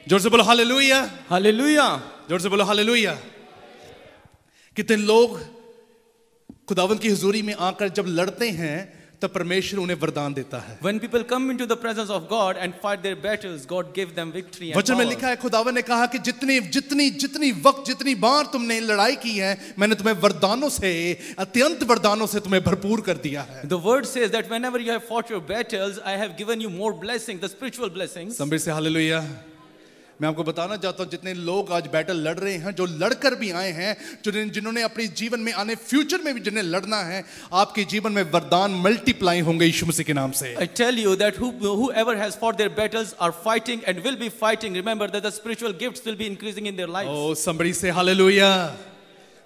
जोर से बोलो हालेलुया, हालेलुया। जोर से बोलो हालेलुया। कितने लोग खुदावंद की हुजूरी में आकर जब लड़ते हैं तब परमेश्वर उन्हें वरदान देता है। When people come into the presence of God and fight their battles, God gives them victory and वचन में power. लिखा है, खुदावंद ने कहा कि जितनी बार तुमने लड़ाई की है, मैंने तुम्हें वरदानों से, अत्यंत वरदानों से तुम्हें भरपूर कर दिया है। The word says that whenever you have fought your battles, I have given you more blessings, the spiritual blessings. संबीर से हालेलुया। मैं आपको बताना चाहता हूं, जितने लोग आज बैटल लड़ रहे हैं, जो लड़कर भी आए हैं, जिन्होंने अपने जीवन में आने फ्यूचर में भी जिन्हें लड़ना है, आपके जीवन में वरदान मल्टीप्लाई होंगे यीशु मसीह के नाम से। I tell you that whoever has fought their battles are fighting and will be fighting. Remember that the spiritual gifts will be increasing in their lives. ओ संबरी से हालेलुया,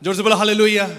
जोर से बोलो हालेलुया।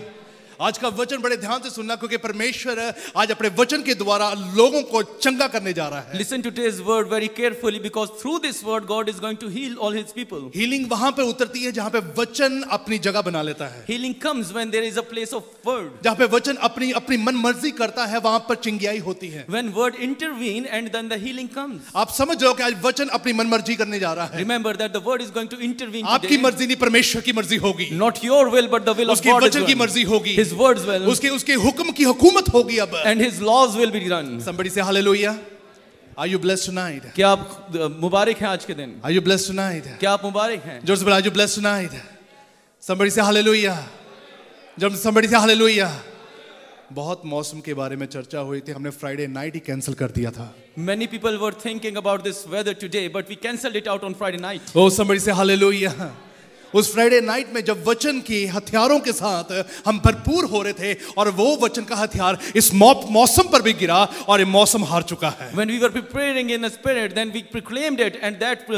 आज का वचन बड़े ध्यान से सुनना, क्योंकि परमेश्वर आज अपने वचन के द्वारा लोगों को चंगा करने जा रहा है। Listen to today's word very carefully, because through this word God is going to heal all his people. Healing वहां पे उतरती है जहां पे वचन अपनी जगह बना लेता है। Healing comes when there is a place of word. जहां पे वचन अपनी मन मर्जी करता है, वहां पर चिंगाई होती है। When word intervene and then the healing comes. आप समझ रहे हो कि आज वचन अपनी मन मर्जी करने जा रहा है। Remember that the word is going to intervene आपकी today. मर्जी नहीं, परमेश्वर की मर्जी होगी। Not your will but the will of उसके God is वचन की done. मर्जी होगी, His words will उसके हुक्म की हुकूमत होगी अब। and his laws will be done. Somebody say hallelujah. Are you blessed tonight? क्या आप मुबारक हैं आज के दिन? Are you blessed tonight? क्या आप मुबारक हैं? जोर से बोलो, are you blessed tonight? Somebody say hallelujah. Somebody say hallelujah. बहुत मौसम के बारे में चर्चा हुई थी, हमने फ्राइडे नाइट ही कैंसिल कर दिया था। Many people were thinking about this weather today, but we cancelled it out on Friday night. Oh, somebody say hallelujah. उस फ्राइडे नाइट में जब वचन के हथियारों के साथ हम भरपूर हो रहे थे, और वो वचन का हथियार इस मौसम पर भी गिरा, और ये मौसम हार चुका है। When we were preparing in the spirit, then we proclaimed it, and that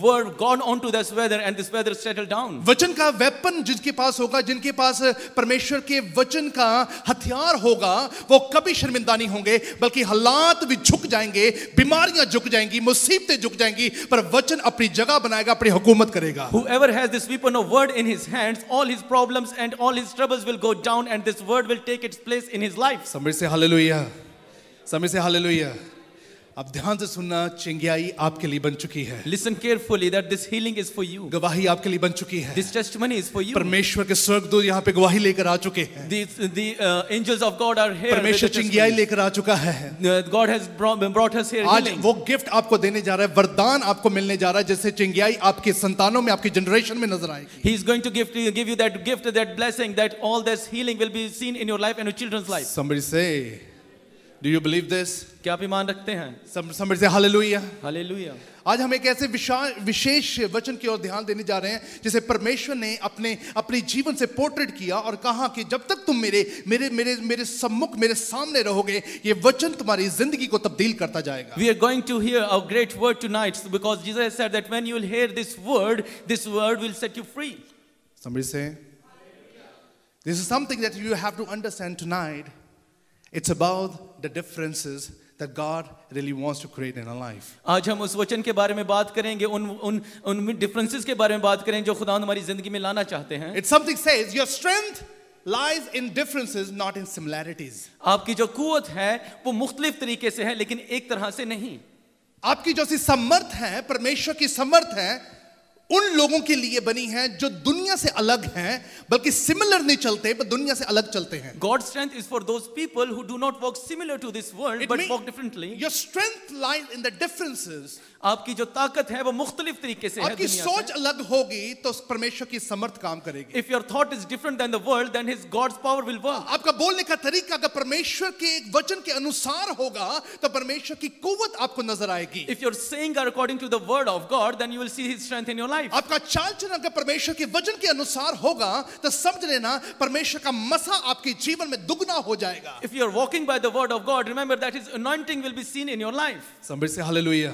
word gone onto this weather, and this weather settled down. वचन का वेपन जिनके पास होगा, जिनके पास परमेश्वर के वचन का हथियार होगा, वो कभी शर्मिंदा नहीं होंगे, बल्कि हालात भी झुक जाएंगे, बीमारियां झुक जाएंगी, मुसीबतें झुक जाएंगी, पर वचन अपनी जगह बनाएगा, अपनी हुकूमत करेगा। Whoever has this weapon of word in his hands, all his problems and all his troubles will go down, and this word will take its place in his life. समझ से हालेलुया, समझ से हालेलुया। अब ध्यान से सुनना, चिंगाई आपके लिए बन चुकी है। Listen carefully that this healing is for you. गवाही आपके लिए बन चुकी है। This testimony is for you. परमेश्वर के स्वर्गदूत यहाँ पे गवाही लेकर आ चुके हैं। The angels of God are here. परमेश्वर चिंगाई लेकर आ चुका है। God has brought us here आज healing. वो गिफ्ट आपको देने जा रहा है, वरदान आपको मिलने जा रहा है, जैसे चिंगाई आपके संतानों में, आपकी जनरेशन में नजर आएगी। He is going to give you that gift, that blessing, that all this healing will be seen in your life and your children's life. Somebody say, do you believe this? क्या आप ईमान रखते हैं? Somebody say hallelujah. Hallelujah. आज हम एक ऐसे विशेष वचन की ओर ध्यान देने जा रहे हैं, जिसे परमेश्वर ने अपने जीवन से पोर्ट्रेट किया और कहा कि जब तक तुम मेरे सम्मुख, मेरे सामने रहोगे, ये वचन तुम्हारी जिंदगी को तब्दील करता जाएगा। We are going to hear a great word tonight, because Jesus has said that when you will hear this word will set you free. Somebody say, this is something that you have to understand tonight. It's about the differences that God really wants to create in our life. आज हम उस वचन के बारे में बात करेंगे, उन डिफरेंसेस के बारे में बात करेंगे जो खुदा हमारी जिंदगी में लाना चाहते हैं। It's something says your strength lies in differences, not in similarities. आपकी जो कुव्वत है वो मुख्तलिफ तरीके से है, लेकिन एक तरह से नहीं। आपकी जो सी समर्थ है, परमेश्वर की समर्थ है, उन लोगों के लिए बनी है जो दुनिया से अलग हैं, बल्कि सिमिलर नहीं चलते, पर दुनिया से अलग चलते हैं। God's strength is for those people who do not walk similar to this world, but walk differently. Your strength lies in the differences. आपकी जो ताकत है वो मुख्तलिफ तरीके से है आपकी दुनिया सोच से। अलग होगी तो परमेश्वर की समर्थ काम करेगी। If your thought is different than the world, then his God's power will work. आपका बोलने का तरीका अगर परमेश्वर के एक वचन के अनुसार होगा, तो परमेश्वर की कुव्वत आपको नजर आएगी। If you're saying according to the word of God, then you will see his strength in your life. आपका चाल चलन अगर परमेश्वर के वचन के अनुसार होगा, तो समझ लेना परमेश्वर का मसा आपके जीवन में दुगना हो जाएगा। If you're walking by the word of God, remember that his anointing will be seen in your life. समझ से हालेलुया।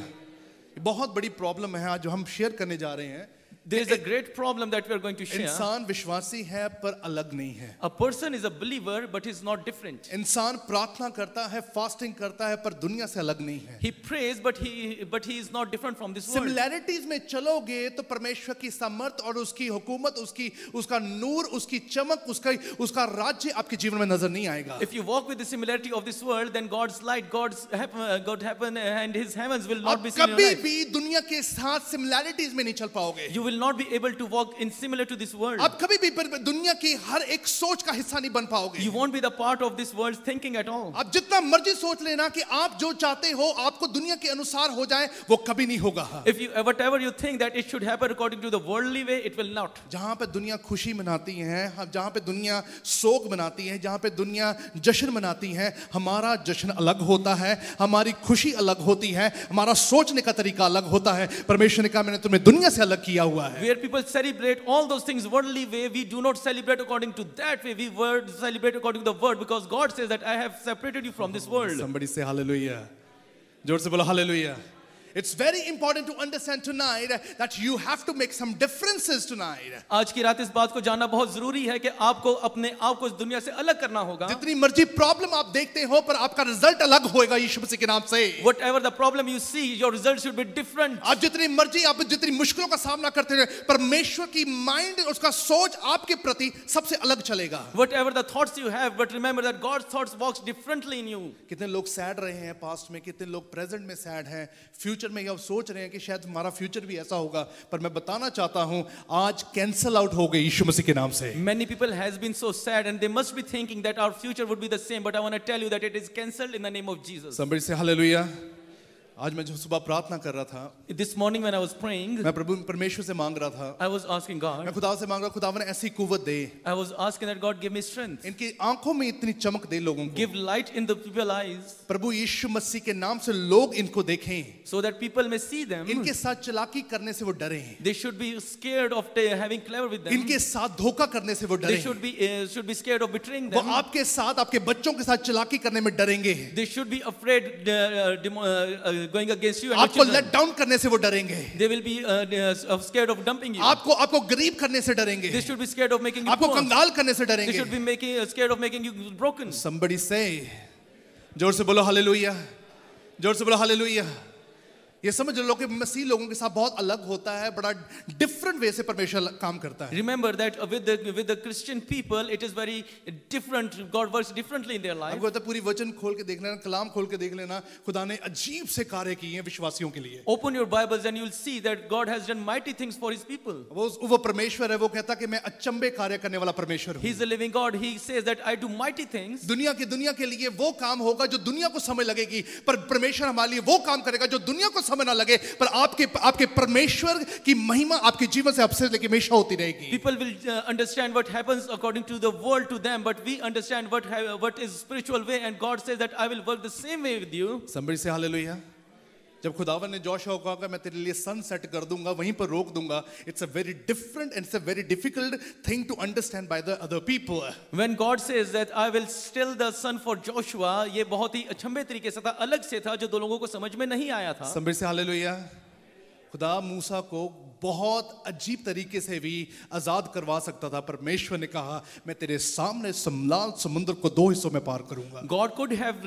बहुत बड़ी प्रॉब्लम है आज जो हम शेयर करने जा रहे हैं। There is a great problem that we are going to share. इंसान विश्वासी है पर अलग नहीं है. A person is a believer but is not different. इंसान प्रार्थना करता है, फास्टिंग करता है, पर दुनिया से अलग नहीं है. He prays but he is not different from this world. Similarities में चलोगे तो परमेश्वर की सामर्थ और उसकी हुकूमत, उसका नूर, उसकी चमक, उसका राज्य आपके जीवन में नजर नहीं आएगा. If you walk with the similarity of this world, then God's light, God happen, and His heavens will not be seen in your कभी life. भी दुनिया के साथ सिमिलैरिटीज में नहीं चल पाओगे. You will not be able to walk in similar to this world. आप कभी भी दुनिया की हर एक सोच का हिस्सा नहीं बन पाओगे. You won't be the part of this world's thinking at all. आप जितना मर्जी सोच लेना कि आप जो चाहते हो आपको दुनिया के अनुसार हो जाए, वो कभी नहीं होगा. If you whatever you think that it should happen according to the worldly way, it will not. जहां पे दुनिया खुशी मनाती है, जहां पे दुनिया शोक मनाती है, जहां पे दुनिया जश्न मनाती है, हमारा जश्न अलग होता है, हमारी खुशी अलग होती है, हमारा सोचने का तरीका अलग होता है. परमेश्वर ने कहा मैंने तुम्हें दुनिया से अलग किया हुआ है. Where people celebrate all those things worldly way, we do not celebrate according to that way. We celebrate according to the word, because God says that I have separated you from this world. Somebody say hallelujah. जोर से बोलो hallelujah. It's very important to understand tonight that you have to make some differences tonight. आज की रात इस बात को जानना बहुत जरूरी है कि आपको अपने आप को इस दुनिया से अलग करना होगा. जितनी मर्जी प्रॉब्लम आप देखते हो, पर आपका रिजल्ट अलग होएगा यीशु मसीह के नाम से. Whatever the problem you see, your result should be different. आप जितनी मर्जी, आप जितनी मुश्किलों का सामना करते रहे, परमेश्वर की माइंड, उसका सोच आपके प्रति सबसे अलग चलेगा. Whatever the thoughts you have, but remember that God's thoughts works differently in you. कितने लोग सैड रहे हैं पास्ट में, कितने लोग प्रेजेंट में सैड हैं, फ्यूचर में या सोच रहे हैं कि शायद हमारा फ्यूचर भी ऐसा होगा, पर मैं बताना चाहता हूं आज कैंसल आउट हो गई यीशु मसीह के नाम से. Many people has been so sad and they must be thinking that our future would be the same, but I want to tell you that it is cancelled in the name of Jesus. Somebody say hallelujah. आज मैं जो सुबह प्रार्थना कर रहा था, This morning when I was praying, मैं प्रभु परमेश्वर से मांग रहा था, I was asking मैं God, खुदा से मांग रहा, खुदावन ऐसी कुव्वत दे, I was asking that God give me strength, इनकी आंखों में इतनी चमक दे लोगों को, give light in the people's eyes, प्रभु यीशु मसीह के नाम से लोग इनको देखें, so that people may see them. इनके साथ चालाकी करने से वो डरें, They should be scared of having clever with them. इनके साथ धोखा करने से वो They डरें, should be scared of betraying वो them. आपके साथ, आपके बच्चों के साथ चालाकी करने में डरेंगे, They should be afraid going against you and your आपको children. लेट डाउन करने से वो डरेंगे, They will be scared of dumping you. आपको गरीब करने से डरेंगे, They should be scared of making you आपको poor. कंगाल करने से They डरेंगे. should be scared of making you broken. Somebody say, जोर से बोलो हालेलुया, जोर से बोलो हालेलुया. ये समझ लो कि मसीह लोगों के साथ बहुत अलग होता है, बड़ा डिफरेंट वे से परमेश्वर काम करता है. Remember that with the Christian people, it is very different. God works differently in their life. आपको तो पूरी वचन खोल के देख लेना, कलाम खोल के देख लेना, खुदा ने अजीब से कार्य किए हैं विश्वासियों के लिए. Open your Bibles and you will see that God has done mighty things for His people. वो परमेश्वर है, वो कहता कि मैं अचंबे कार्य करने वाला परमेश्वर हूँ. He is the living God. He says that I do mighty things. दुनिया के लिए वो काम होगा जो दुनिया को समय लगेगी, पर परमेश्वर हमारे लिए वो काम करेगा जो दुनिया को समय ना लगे, पर आपके परमेश्वर की महिमा आपके जीवन से अब से लेके हमेशा होती रहेगी. People will understand what happens according to the world to them, but we understand what is spiritual way, and God says that I will work the same way with you. Somebody say hallelujah. जब खुदावन ने Joshua को कहा मैं तेरे लिए सन set कर दूंगा, वहीं पर रोक दूंगा, it's a very different and it's a very difficult thing to understand by the other people. When God says that I will still the sun for Joshua, ये बहुत ही अचंभे तरीके से था, अलग से था, जो दो लोगों को समझ में नहीं आया था. Somebody say hallelujah. खुदा मूसा को बहुत अजीब तरीके से भी आजाद करवा सकता था. परमेश्वर ने कहा मैं तेरे सामने लाल समुद्र को दो हिस्सों में पार करूंगा. God could have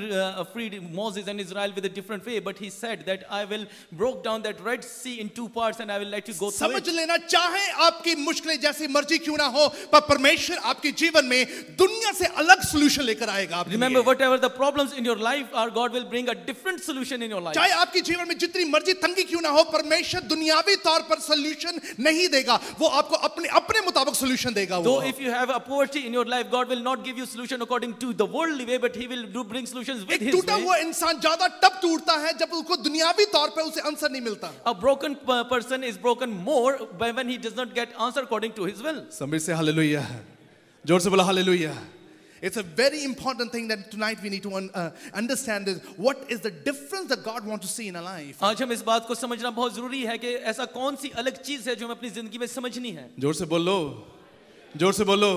freed Moses and Israel with a different way, but He said that I will broke down that Red Sea in two parts and I will let you go through समझ it. लेना, चाहे आपकी मुश्किलें जैसी मर्जी क्यों ना हो, पर परमेश्वर आपके जीवन में दुनिया से अलग सॉल्यूशन लेकर आएगा आपके Remember, लिए. whatever the problems in your life are, God will bring a different solution in your life. चाहे आपके जीवन में जितनी मर्जी तंगी क्यों ना हो, परमेश्वर दुनियावी तौर पर सॉल्यूशन नहीं देगा, वो आपको अपने मुताबिक सॉल्यूशन देगा. Though if you have a poverty in your life, God will not give you solution according to the worldly way, but He will bring solutions with एक His टूटा way. हुआ इंसान ज्यादा तब टूटता है जब उसको दुनियावी तौर पर उसे आंसर नहीं मिलता. A broken person is broken more when he does not get answer according to his will. Somebody say hallelujah. जोर से बोला hallelujah. It's a very important thing that tonight we need to understand is what is the difference that God wants to see in our life. आज हम इस बात को समझना बहुत जरूरी है कि ऐसा कौन सी अलग चीज है जो हमें अपनी जिंदगी में समझनी है. जोर से बोलो, जोर से बोलो.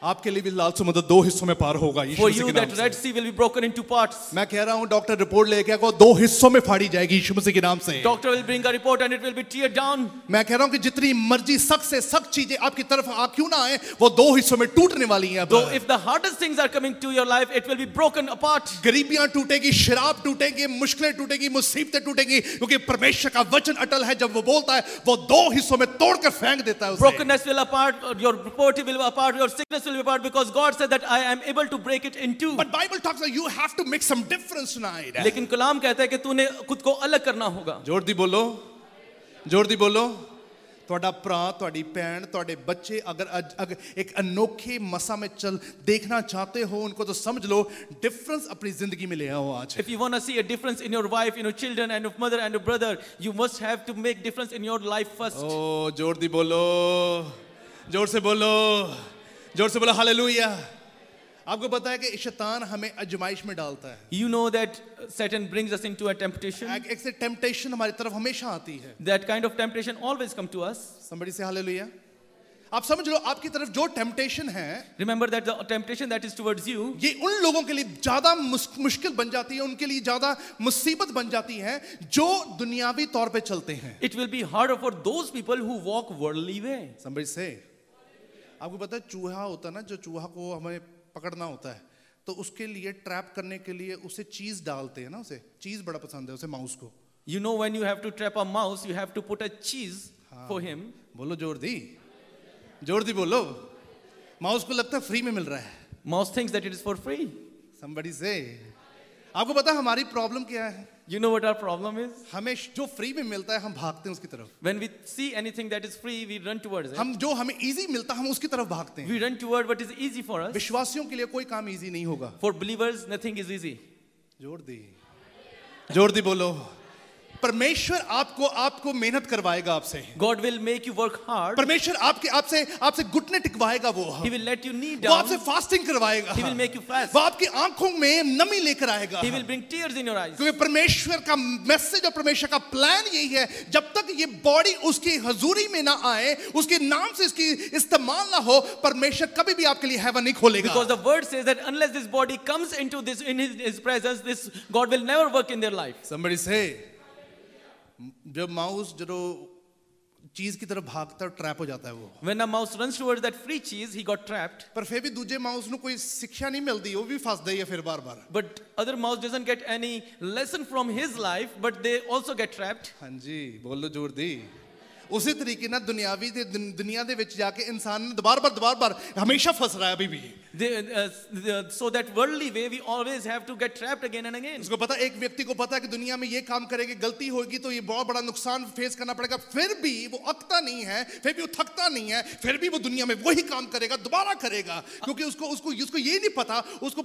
आपके लिए भी लाल समुद्र दो हिस्सों में पार होगा यीशु For मसीह you, के नाम that से। Red Sea will be broken into parts. मैं कह रहा हूं डॉक्टर रिपोर्ट लेके आओ, दो हिस्सों में फाड़ी जाएगी यीशु मसीह के नाम से। Doctor will bring a report and it will be teared down. मैं कह रहा हूं कि जितनी मर्जी सख्त से सख्त चीजें आपकी तरफ आ क्यों ना आए, वो दो हिस्सों में टूटने वाली हैं। Though if the hardest things are coming to your life, it will be broken apart. गरीबियां टूटेगी, शराब टूटेगी, मुश्किलें टूटेगी, मुसीबतें टूटेगी, क्योंकि परमेश्वर का वचन अटल है। जब वो बोलता है वो दो हिस्सों में तोड़कर फेंक देता है उसे। Brokenness will apart, your poverty will be apart, your sickness will be apart, because God said that I am able to break it in two. But Bible talks about you have to make some difference tonight. लेकिन कलाम कहता है कि तूने खुद को अलग करना होगा। जोर दी बोलो, जोर दी बोलो। ਤੁਹਾਡਾ ਭਰਾ, ਤੁਹਾਡੀ ਭੈਣ, ਤੁਹਾਡੇ ਬੱਚੇ अगर एक अनोखे मसा में चल देखना चाहते हो उनको, तो समझ लो डिफरेंस अपनी जिंदगी में ले आओ आज। If you want to see a difference in your wife, in your children, and your mother and your brother, you must have to make difference in your life first. ओ जोर दी बोलो, जोर से बोलो, जोर से बोलो हालेलुया। आपको पता है कि शैतान हमें आजमाइश में डालता है। You know that Satan brings us into a temptation. एक से टेम्पटेशन हमारी तरफ हमेशा आती है। That kind of temptation always come to us. Somebody say hallelujah. आप समझ लो आपकी तरफ जो टेम्पटेशन है, Remember that the temptation that is towards you, ये उन लोगों के लिए ज्यादा मुश्किल बन जाती है, उनके लिए ज्यादा मुसीबत बन जाती है जो दुनियावी तौर पे चलते हैं। it will be harder for those people who walk worldly way. Somebody say, आपको पता है चूहा होता है ना, जो चूहा को हमें पकड़ना होता है तो उसके लिए ट्रैप करने के लिए उसे चीज डालते हैं ना, उसे चीज बड़ा पसंद है उसे, माउस को। You know, when you have to trap a mouse, you have to put a cheese for him. बोलो जोर दी, जोर दी बोलो। माउस को लगता है फ्री में मिल रहा है। Mouse thinks that it is for free. Somebody say, आपको पता है हमारी प्रॉब्लम क्या है? You know what our problem is? हमें जो फ्री में मिलता है हम भागते हैं उसकी तरफ। When we see anything that is free, we run towards it. हम जो हमें इजी मिलता है हम उसकी तरफ भागते हैं। We run toward what is easy for us. विश्वासियों के लिए कोई काम इजी नहीं होगा। For believers, nothing is easy. जोर दी, जोर दी बोलो। परमेश्वर आपको मेहनत करवाएगा आपसे। God will make you work hard. परमेश्वर आपसे घुटने टिकवाएगा वो। He will let you knee वो down. आपसे फास्टिंग करवाएगा। He will make you fast. वो आपकी आंखों में नमी लेकर आएगा। He will bring tears in your eyes. क्योंकि परमेश्वर का मैसेज और परमेश्वर का प्लान यही है, जब तक ये बॉडी उसकी हजूरी में ना आए, उसके नाम से इसकी इस्तेमाल ना हो, परमेश्वर कभी भी आपके लिए हेवन नहीं खोलेगा। Because the word says that unless this body comes into this in his presence, this God will never work in their life. Somebody say, जब माउस जो चीज की तरफ भागता है ट्रैप हो जाता है वो। When a mouse runs towards that free cheese, he got trapped. पर फिर भी दूसरे माउस को कोई शिक्षा नहीं मिलती, वो भी फंसता ही है फिर बार-बार। But other mouse doesn't get any lesson from his life, but they also get trapped. हाँ जी, बोलो जोर दी। उसी तरीके ना दुनिया दे विच जाके इंसान बार-बार हमेशा फंस रहा है अभी भी। So that worldly way, we always have to get trapped again and again. उसको पता, एक व्यक्ति को पता है कि दुनिया में ये काम करेंगे, गलती होगी तो ये बहुत बड़ा नुकसान फेस करना पड़ेगा, फिर भी वो अकता नहीं है, फिर भी वो थकता नहीं है, फिर भी वो दुनिया में वही काम करेगा, दोबारा करेगा, क्योंकि उसको ये नहीं पता, उसको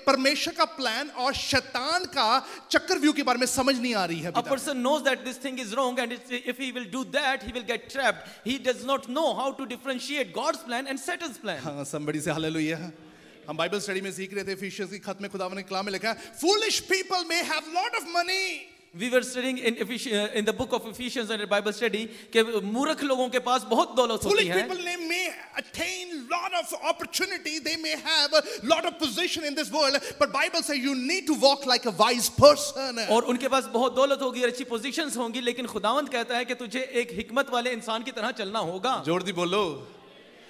परमेश्वर का प्लान और शैतान का चक्रव्यूह के बारे में समझ नहीं आ रही है। A person knows that this thing is wrong, and if he will do that, he will get trapped. He does not know how to differentiate God's plan and Satan's plan. हाँ, somebody say hallelujah। हम Bible study में सीख रहे थे, efficiency की खत में खुदावंद ने कलाम में लिखा है, foolish people may have lot of money। We were studying in the book of Ephesians and a Bible study कि मूर्ख लोगों के पास बहुत दौलत होती Foolish है. people may attain lot of opportunity, they may have a lot of position in this world, but Bible says you need to walk like a wise person. और उनके पास बहुत दौलत होगी और अच्छी पोजीशंस होंगी, लेकिन खुदावंद कहता है कि तुझे एक हिकमत वाले इंसान की तरह चलना होगा. जोर दी बोलो।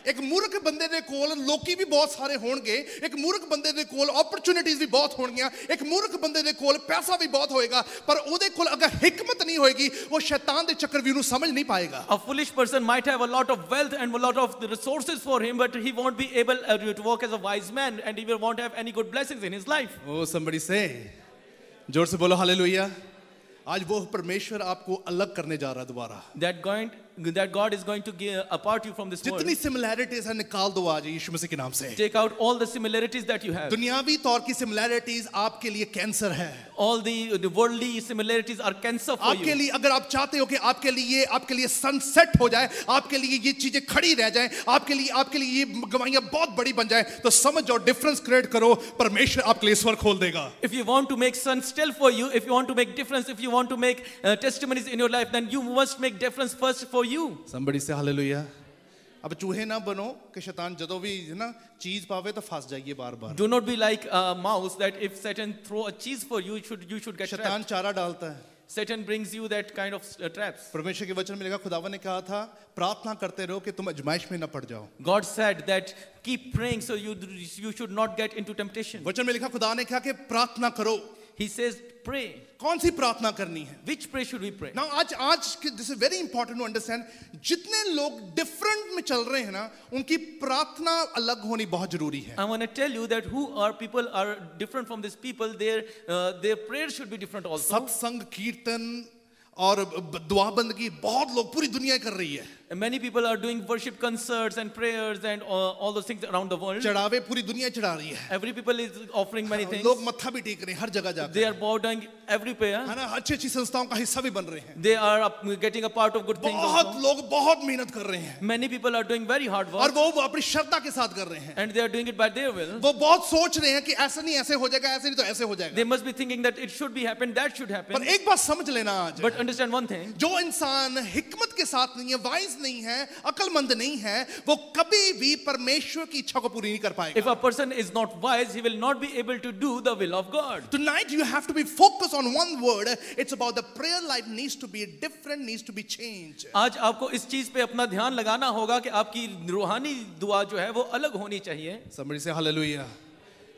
एक मूर्ख बंदे दे कोल लोकी भी बहुत सारे होणगे, एक मूर्ख बंदे दे कोल अपॉर्चुनिटीज भी बहुत होणगियां, एक मूर्ख बंदे दे कोल पैसा भी बहुत होएगा, पर ओदे कोल अगर हिकमत नहीं होएगी वो शैतान दे चक्रव्यूह नु समझ नहीं पाएगा. A foolish person might have a lot of wealth and a lot of resources for him, but he won't be able to walk as a wise man, and he won't have any good blessings in his life. Oh, somebody say, जोर से बोलो hallelujah. आज वो परमेश्वर आपको अलग करने जा रहा है दोबारा। That God is going to apart you from this world. जितनी सिमिलैरिटीज है निकाल दो आज यीशु मसीह के नाम से। Take out all the similarities that you have. दुनियावी तौर की सिमिलैरिटीज आपके लिए कैंसर है। All the worldly similarities are cancer for आपके you. लिए अगर आप चाहते हो कि आपके लिए सनसेट हो जाए, आपके लिए ये चीजें खड़ी रह जाएं, आपके लिए ये गवाहियां बहुत बड़ी बन जाए, तो समझ और डिफरेंस क्रिएट करो, परमेश्वर आपके लिए स्वर खोल देगा। If you want to make sun still for you, if you want to make difference, if you want to make testimonies in your life, then you must make difference first for you. Somebody say hallelujah. अब चूहे ना बनो कि शैतान जदों भी है ना चीज पावे तो फंस जाइए बार बार। Do not be like a mouse that if Satan throw a cheese for you, you should get शैतान trapped. चारा डालता है। Satan brings you that kind of traps. परमेश्वर के वचन में लिखा, खुदावन ने कहा था प्रार्थना करते रहो कि तुम आजमाइश में न पड़ जाओ। God said that keep praying so you should not get into temptation. वचन में लिखा खुदा ने कहा कि प्रार्थना करो। He says pray. कौन सी प्रार्थना करनी है? Which prayer should we pray? Now आज this is very important to understand, जितने लोग different में चल रहे हैं ना, उनकी प्रार्थना अलग होनी बहुत जरूरी है। I want to tell you that who are people are different from these people. Their prayers should be different also. सत्संग, कीर्तन और दुआ बंदगी बहुत लोग पूरी दुनिया कर रही है। And many people are doing worship concerts and prayers and all those things around the world. चढ़ावे पूरी दुनिया चढ़ा रही है। Every people is offering many things. लोग मत्था भी टेक रहे हैं हर जगह जाकर। They are bowing everywhere. है ना, अच्छी संस्थाओं का हिस्सा भी बन रहे हैं। They are getting a part of good things बहुत also. लोग बहुत मेहनत कर रहे हैं। Many people are doing very hard और work वो अपनी श्रद्धा के साथ कर रहे हैं। and they are doing it by their will. वो बहुत सोच रहे हैं कि ऐसा नहीं ऐसे हो जाएगा, ऐसे नहीं तो ऐसे हो जाएगा। They must be thinking that it should be happen, that should पर happen. एक बात समझ लेना आज, But understand one thing. जो इंसान हिकमत के साथ नहीं है, वाइज नहीं है, अकलमंद नहीं है, वो कभी भी परमेश्वर की इच्छा को पूरी नहीं कर पाएगा। If a person is not wise, he will not be able to do the will of God. Tonight you have to be focused on one word. It's about the prayer life needs to be different, needs to be changed. आज आपको इस चीज पे अपना ध्यान लगाना होगा कि आपकी रूहानी दुआ जो है वो अलग होनी चाहिए। Somebody say hallelujah.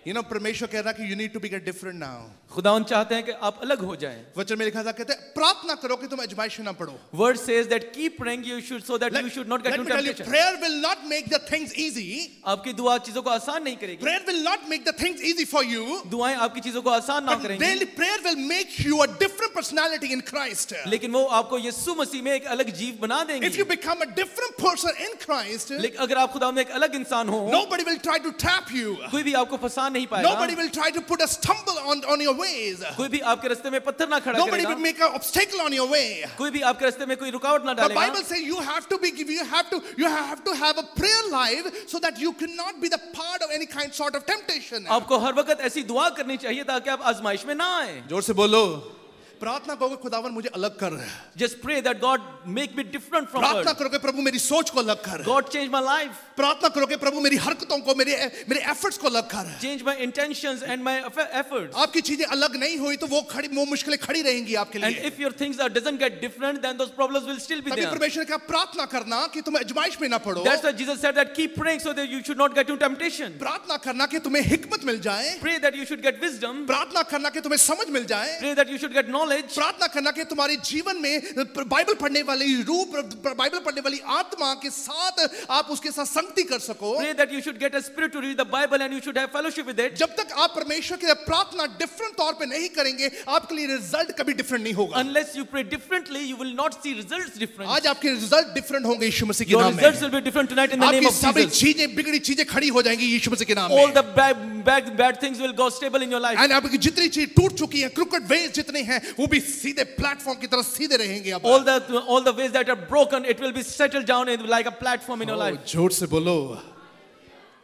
You know, परमेश्वर कह रहा है कि you need to be different now. खुदावन चाहते हैं कि आप अलग हो जाएं। वचन में लिखा था, कहते हैं प्रार्थना करो कि तुम आजमाइश में ना पड़ो। Word says that keep praying you should so that you should not get Let into me tell you, temptation. prayer will not make the things easy. आपकी दुआ चीजों को आसान नहीं करेगी। Prayer will not make the things easy for you. दुआएं आपकी चीजों को आसान ना But करेंगी। daily prayer will make you a different personality in Christ. लेकिन वो आपको यीशु मसीह में एक अलग जीव बना देंगी। If you become a different person in Christ, लेकिन अगर आप खुदा में एक अलग इंसान हो, nobody will try to trap you. कोई भी आपको फंसा नहीं पाएगा। Nobody will try to put a stumble on your ways. कोई भी आपके रास्ते में पत्थर ना खड़ा Nobody करेगा। will make an obstacle on your way. कोई भी आपके रास्ते में कोई रुकावट ना The डालेगा। Bible says you have to have a prayer life so that you cannot be the part of any kind sort of temptation. आपको हर वक्त ऐसी दुआ करनी चाहिए ताकि आप आजमाइश में ना आए। जोर से बोलो, प्रार्थना करो कि खुदावन मुझे अलग कर। Just pray that God make me different from प्रार्थना world. करो कि प्रभु मेरी सोच को अलग कर। God change my life, प्रार्थना करो कि प्रभु मेरी हरकतों को, मेरे एफर्ट्स को अलग कर। change my intentions and my efforts. आपकी चीजें अलग नहीं हुई तो वो मुश्किलें खड़ी रहेंगी आपके And लिए। if your things doesn't get different, then those problems will still be तभी there. परमेश्वर ने कहा प्रार्थना करना कि तुम आजमाइश में ना पड़ो। That's why Jesus said that keep praying so that you should not get into temptation. प्रार्थना करना कि तुम्हें हिकमत मिल जाए। Pray that you should get wisdom. प्रार्थना करना कि तुम्हें समझ मिल जाए। Pray that you should get knowledge. प्रार्थना करना कि तुम्हारे जीवन में बाइबल पढ़ने वाली रूप, बाइबल पढ़ने वाली आत्मा के साथ आप उसके साथ संगति कर सको। Pray that you should get a spirit to read the Bible and you should have fellowship with it. जब तक आप परमेश्वर के प्रार्थना डिफरेंट तौर पे नहीं करेंगे, आपके लिए रिजल्ट कभी डिफरेंट नहीं होगा। Unless you pray differently, you will not see results different. आज आपके रिजल्ट डिफरेंट होंगे यीशु मसीह के Your नाम में। results will be different tonight in the name आपकी of सभी Jesus. चीजें बिगड़ी चीजें खड़ी हो जाएंगी यीशु मसीह के नाम All में। the bad things will go stable in your life. And आपकी जितनी चीज टूट चुकी है, क्रुकेड वेज जितने हैं, वो भी सीधे प्लेटफॉर्म की तरफ सीधे रहेंगे। अब All the ways that are broken, it will be settled down like a platform in your life. जोर से बोलो,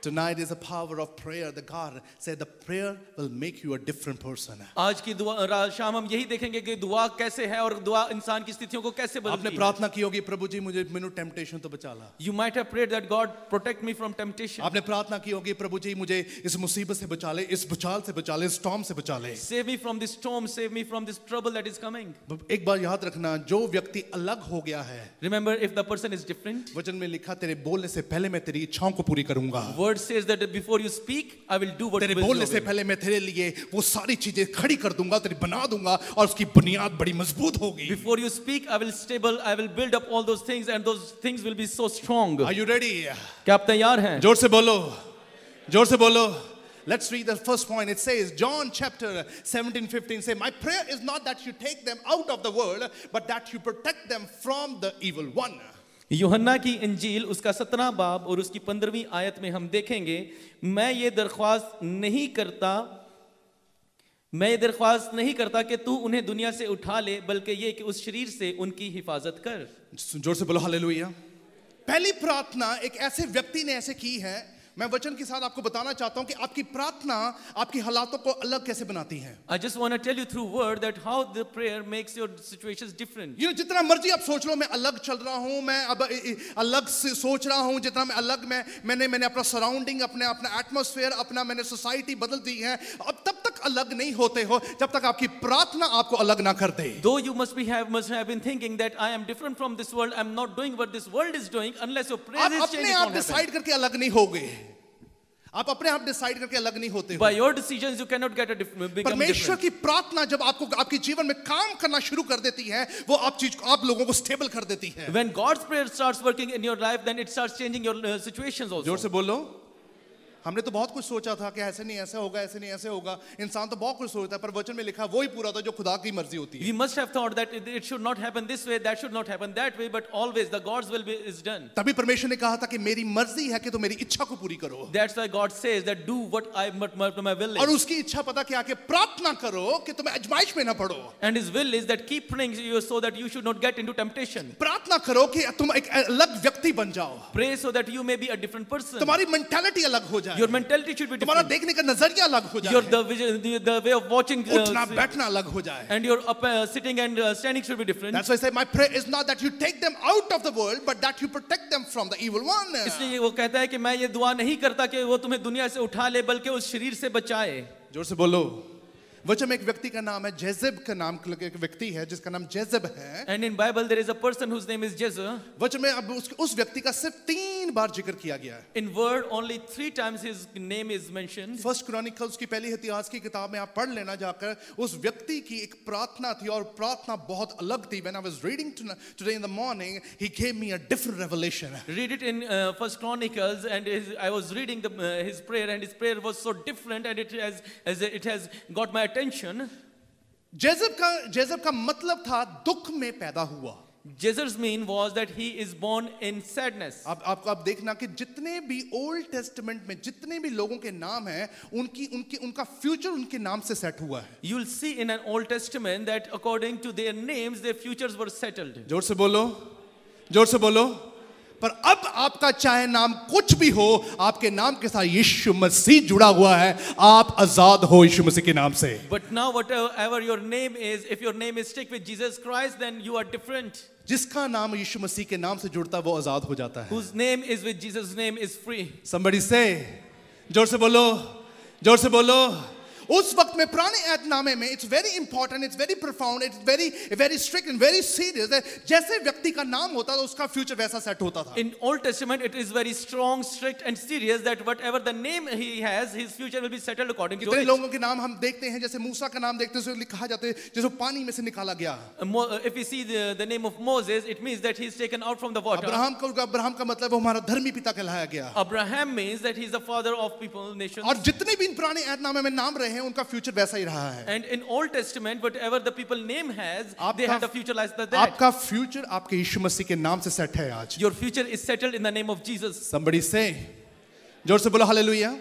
tonight is the power of prayer. The God said the prayer will make you a different person. आज की दुआ शाम हम यही देखेंगे कि दुआ कैसे है और दुआ इंसान की स्थितियों को कैसे आपने बदलती है। प्रार्थना की होगी, प्रभु जी मुझे टेम्पटेशन तो बचा ला। You might have prayed that God protect me from temptation. आपने प्रार्थना की होगी, प्रभु जी मुझे इस मुसीबत से बचा ले, इस भूचाल से बचा ले, इस स्टॉर्म से बचा ले। Save me from this storm, save me from this trouble that is coming. एक बार याद रखना, जो व्यक्ति अलग हो गया है, Remember, if the person is different, वचन में लिखा, तेरे बोलने से पहले मैं तेरी इच्छाओं को पूरी करूंगा। word says that before you speak, I will do what तेरे will बोलने your से will. पहले मैं तेरे लिए वो सारी चीजें खड़ी कर दूंगा, तेरी बना दूंगा और उसकी बुनियाद बड़ी मजबूत होगी। Before you speak, I will build up all those things and those things will be so strong. Are you ready? क्या आप तैयार हैं? जोर से बोलो, जोर से बोलो। Let's read the first point. It says, John chapter 17:15 say, my prayer is not that you take them out of the world, but that you protect them from the evil one. यूहन्ना की इंजील उसका 17 बाब और उसकी 15वीं आयत में हम देखेंगे, मैं ये दरख्वास्त नहीं करता कि तू उन्हें दुनिया से उठा ले, बल्कि ये कि उस शरीर से उनकी हिफाजत कर। जोर से बोलो हालेलुया। पहली प्रार्थना एक ऐसे व्यक्ति ने ऐसे की है, मैं वचन के साथ आपको बताना चाहता हूं कि आपकी प्रार्थना आपकी हालातों को अलग कैसे बनाती है. I just want to tell you through word that how the prayer makes your situations different. ये जितना मर्जी आप सोच लो मैं अलग चल रहा हूं, मैं अब अलग से सोच रहा हूं, जितना मैं अलग मैंने अपना सराउंडिंग, अपना एटमॉस्फेयर, मैंने सोसाइटी बदल दी है, अब तब तक अलग नहीं होते हो जब तक आपकी प्रार्थना आपको अलग ना कर दे. Though you must have been thinking that I am different from this world, I'm not doing what this world is doing, unless your prayer is changing. आप डिसाइड करके अलग नहीं होगे. आप अपने आप डिसाइड करके अलग नहीं होते हो. By your decisions you cannot get a become different. परमेश्वर की प्रार्थना जब आपको आपके जीवन में काम करना शुरू कर देती है, वो आप लोगों को स्टेबल कर देती है. When God's prayer starts working in your life, then it starts changing your situations also. जोर से बोलो. हमने तो बहुत कुछ सोचा था कि ऐसे नहीं ऐसे होगा, ऐसे नहीं ऐसे होगा. इंसान तो बहुत कुछ सोचता है, पर वचन में लिखा वो ही पूरा होता है जो खुदा की मर्जी होती है. We must have thought that it should not happen this way, that should not happen that way, but always the God's will is done. तभी परमेश्वर ने कहा था कि मेरी मर्जी है कि तुम मेरी इच्छा को पूरी करो. That's why God says that do what my will is. और उसकी इच्छा पता क्या कि प्रार्थना करो कि तुम आजमाइश में ना पड़ो. And His will is that keep praying so that you should not get into temptation. प्रार्थना करो कि तुम एक अलग व्यक्ति बन जाओ. Pray so that you may be a different person. तुम्हारी मेंटालिटी अलग हो जाए. Your mentality should be तुम्हारा different. देखने का नजरिया अलग हो जाए. Your the way of watching उठना बैठना अलग हो जाए. and your sitting and standing should be different. That's why I say my prayer is not that you take them out of the world, but that you protect them from the evil one. इसलिए वो कहता है कि मैं ये दुआ नहीं करता कि वो तुम्हें दुनिया से उठा ले, बल्कि उस शरीर से बचाए. जोर से बोलो. वचन में एक व्यक्ति का नाम है जेजेब का नाम एक व्यक्ति है जिसका नाम जेजेब है. And in Bible there is a person whose name is Jezebel. वचन में अब उस व्यक्ति का सिर्फ 3 बार जिक्र किया गया है. In word only 3 times his name is mentioned. First chronicles की पहली इतिहास की किताब में आप पढ़ लेना जाकर. उस व्यक्ति की एक प्रार्थना थी और प्रार्थना बहुत अलग थी. When I was reading today in the morning, he gave me a different revelation. Read it in First Chronicles, and I was reading his prayer, and his prayer was so different, and it has got my attention. जेजेब का मतलब था दुख में पैदा हुआ. Jezebel's mean was that he is born in sadness. आप देखना कि जितने भी ओल्ड टेस्टामेंट में जितने भी लोगों के नाम हैं उनका फ्यूचर उनके नाम से सेट हुआ है. You will see in an Old Testament that according to their names their futures were settled. जोर से बोलो. जोर से बोलो. पर अब आपका चाहे नाम कुछ भी हो, आपके नाम के साथ यीशु मसीह जुड़ा हुआ है. आप आजाद हो यीशु मसीह के नाम से. But now whatever your name is, if your name is stick with Jesus Christ, then you are different. जिसका नाम यीशु मसीह के नाम से जुड़ता है वो आजाद हो जाता है. Whose name is with Jesus' name is free. Somebody say. जोर से बोलो. जोर से बोलो. उस वक्त में पुराने ऐतनामे में it's very important, it's very profound, it's very strict and very serious. जैसे व्यक्ति का नाम होता था उसका फ्यूचर वैसा सेट होता था. In Old Testament it is very strong, strict and serious that whatever the name he has, his future will be settled according to it. कितने लोगों के नाम हम देखते हैं, जैसे मूसा का नाम देखते हैं, कहा जाता है जैसे पानी में से निकाला गया. If we see the name of Moses, it means that he is taken out from the water. Abraham का मतलब वो हमारा धर्मी पिता कहलाया गया. Abraham means that he is the father of people, nations. और जितने भी इन पुराने ऐतनामे में नाम रहे हैं उनका फ्यूचर वैसा ही रहा है. And in Old Testament whatever the people name has, they have the future like that. आपका फ्यूचर आपके यीशु मसीह के नाम से सेट है आज. Your future is settled in the name of Jesus. Somebody say. जोर से बोलो हालेलुया.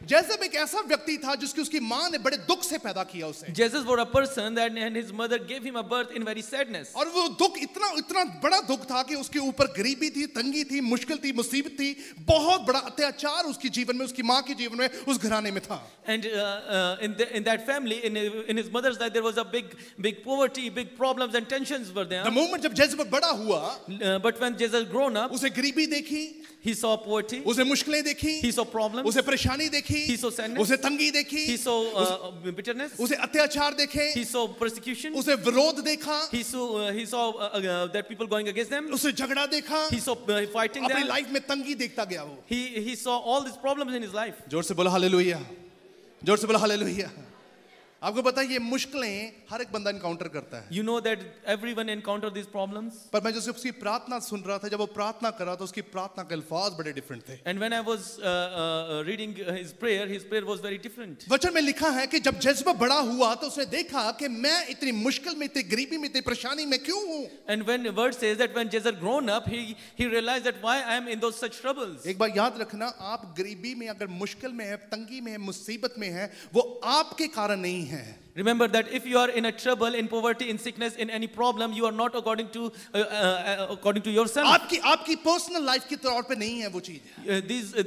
जेजेब एक ऐसा व्यक्ति था जिसकी उसकी मां ने बड़े दुख से पैदा किया उसे. Jesus was a person that and his mother gave him a birth in very sadness. और वो दुख इतना बड़ा दुख था कि उसके ऊपर गरीबी थी, तंगी थी, मुश्किल थी, मुसीबत थी, बहुत बड़ा अत्याचार उसके जीवन में, उसकी मां के जीवन में, उस घराने में था. And in that family, in his mother's life, there was a big poverty, big problems and tensions were there. The moment जब जेजेब बड़ा हुआ, but when Jezebel grown up, उसे गरीबी देखी, he saw poverty, उसे मुश्किलें देखी, he saw problems, उसे परेशानी देखी, he saw sadness, उसे तंगी देखी, he saw bitterness, उसे अत्याचार देखे, he saw persecution, उसे विरोध देखा, he saw that people going against them, उसे झगड़ा देखा, he saw fighting अपनी them, लाइफ में तंगी देखता गया वो. he saw all these problems in his life. जोर से बोलो हालेलुया. जोर से बोलो हालेलुया. आपको पता है ये मुश्किलें हर एक बंदा एनकाउंटर करता है. You know that everyone encounter these problems. पर मैं जैसे उसकी प्रार्थना सुन रहा था, जब वो प्रार्थना कर रहा था, उसकी प्रार्थना के अल्फाज बड़े डिफरेंट थे. And when I was reading his prayer was very different. वचन में लिखा है कि जब जेजेब बड़ा हुआ तो उसने देखा कि मैं इतनी मुश्किल में, इतनी गरीबी में, इतनी परेशानी में क्यों हूं. And when the word says that when Jezebel grown up, he realized that why I am in those such troubles. एक बार याद रखना, आप गरीबी में अगर मुश्किल में है, तंगी में है, मुसीबत में है, वो आपके कारण नहीं है. हैं. Remember that if you are in a trouble, in poverty, in sickness, in any problem, you are not according to yourself. आपकी पर्सनल लाइफ की तौर पे नहीं है वो चीज.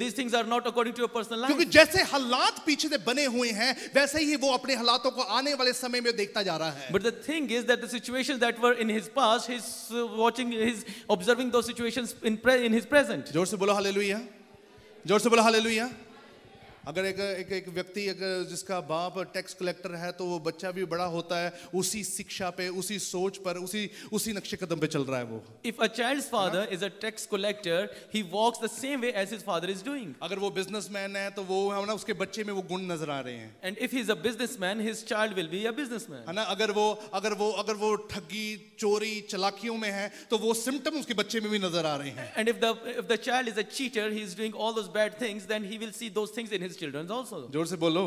These things are not according to your personal life. क्योंकि जैसे हालात पीछे से बने हुए हैं वैसे ही वो अपने हालातों को आने वाले समय में देखता जा रहा है. But the thing is that the situations that were in his past, he's observing those situations in his present. जोर से बोलो हालेलुया. जोर से बोलो हालेलुया. अगर एक व्यक्ति अगर जिसका बाप टैक्स कलेक्टर है तो वो बच्चा भी बड़ा होता है उसी शिक्षा पे, उसी सोच पर, उसी नक्शे कदम पे चल रहा है वो. If a child's father is a tax collector, he walks the same way as his father is doing. अगर वो बिजनेसमैन है तो वो है ना उसके बच्चे में वो गुण नजर आ रहे हैं. And if he is a businessman, his child will be a businessman. है ना. अगर वो ठगी, चोरी, चालाकियों में है तो वो सिम्टम उसके बच्चे में भी नजर आ रहे हैं. And if the child is a cheater, he is doing all those bad things, then he will see those things in his children also. जोर से बोलो.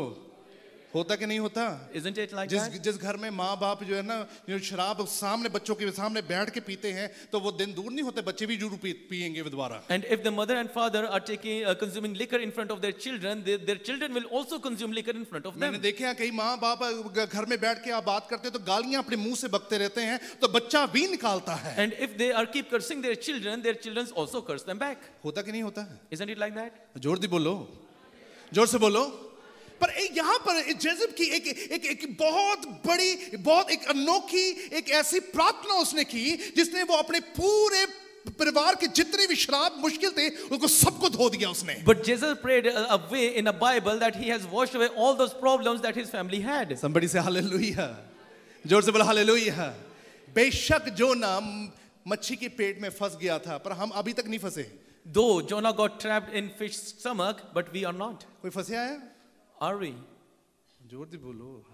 होता कि नहीं होता? Isn't it like that? जिस घर में माँ बाप जो है ना जो शराब सामने बच्चों के सामने बैठ के पीते हैं तो वो दिन दूर नहीं होते बच्चे भी जरूर पिएंगे दोबारा. And if the mother and father are consuming liquor in front of their children, their children will also consume liquor in front of them. मैंने देखे हैं कई माँ बाप घर में बैठ के आप बात करते हैं तो गालियां अपने मुंह से बकते रहते हैं तो बच्चा भी निकालता है. And if they are keep cursing their children also curse them back. होता कि नहीं होता? Isn't it like that? जोर दी बोलो. जोर से बोलो. पर यहाँ पर जेजब की एक बहुत बड़ी, बहुत एक अनोखी एक ऐसी प्रार्थना उसने की जिसने वो अपने पूरे परिवार के जितने भी शराब मुश्किल थे उनको सबको धो दिया उसने. But Jesus prayed a way in a Bible that he has washed away all those problems that his family had. Somebody say hallelujah. जोर से बोलो hallelujah. बेशक जोना मच्छी के पेट में फंस गया था पर हम अभी तक नहीं फंसे. Though Jonah got trapped in fish's stomach, but we are not. कोई फंसे आया? Are we? जोर दी बोलो.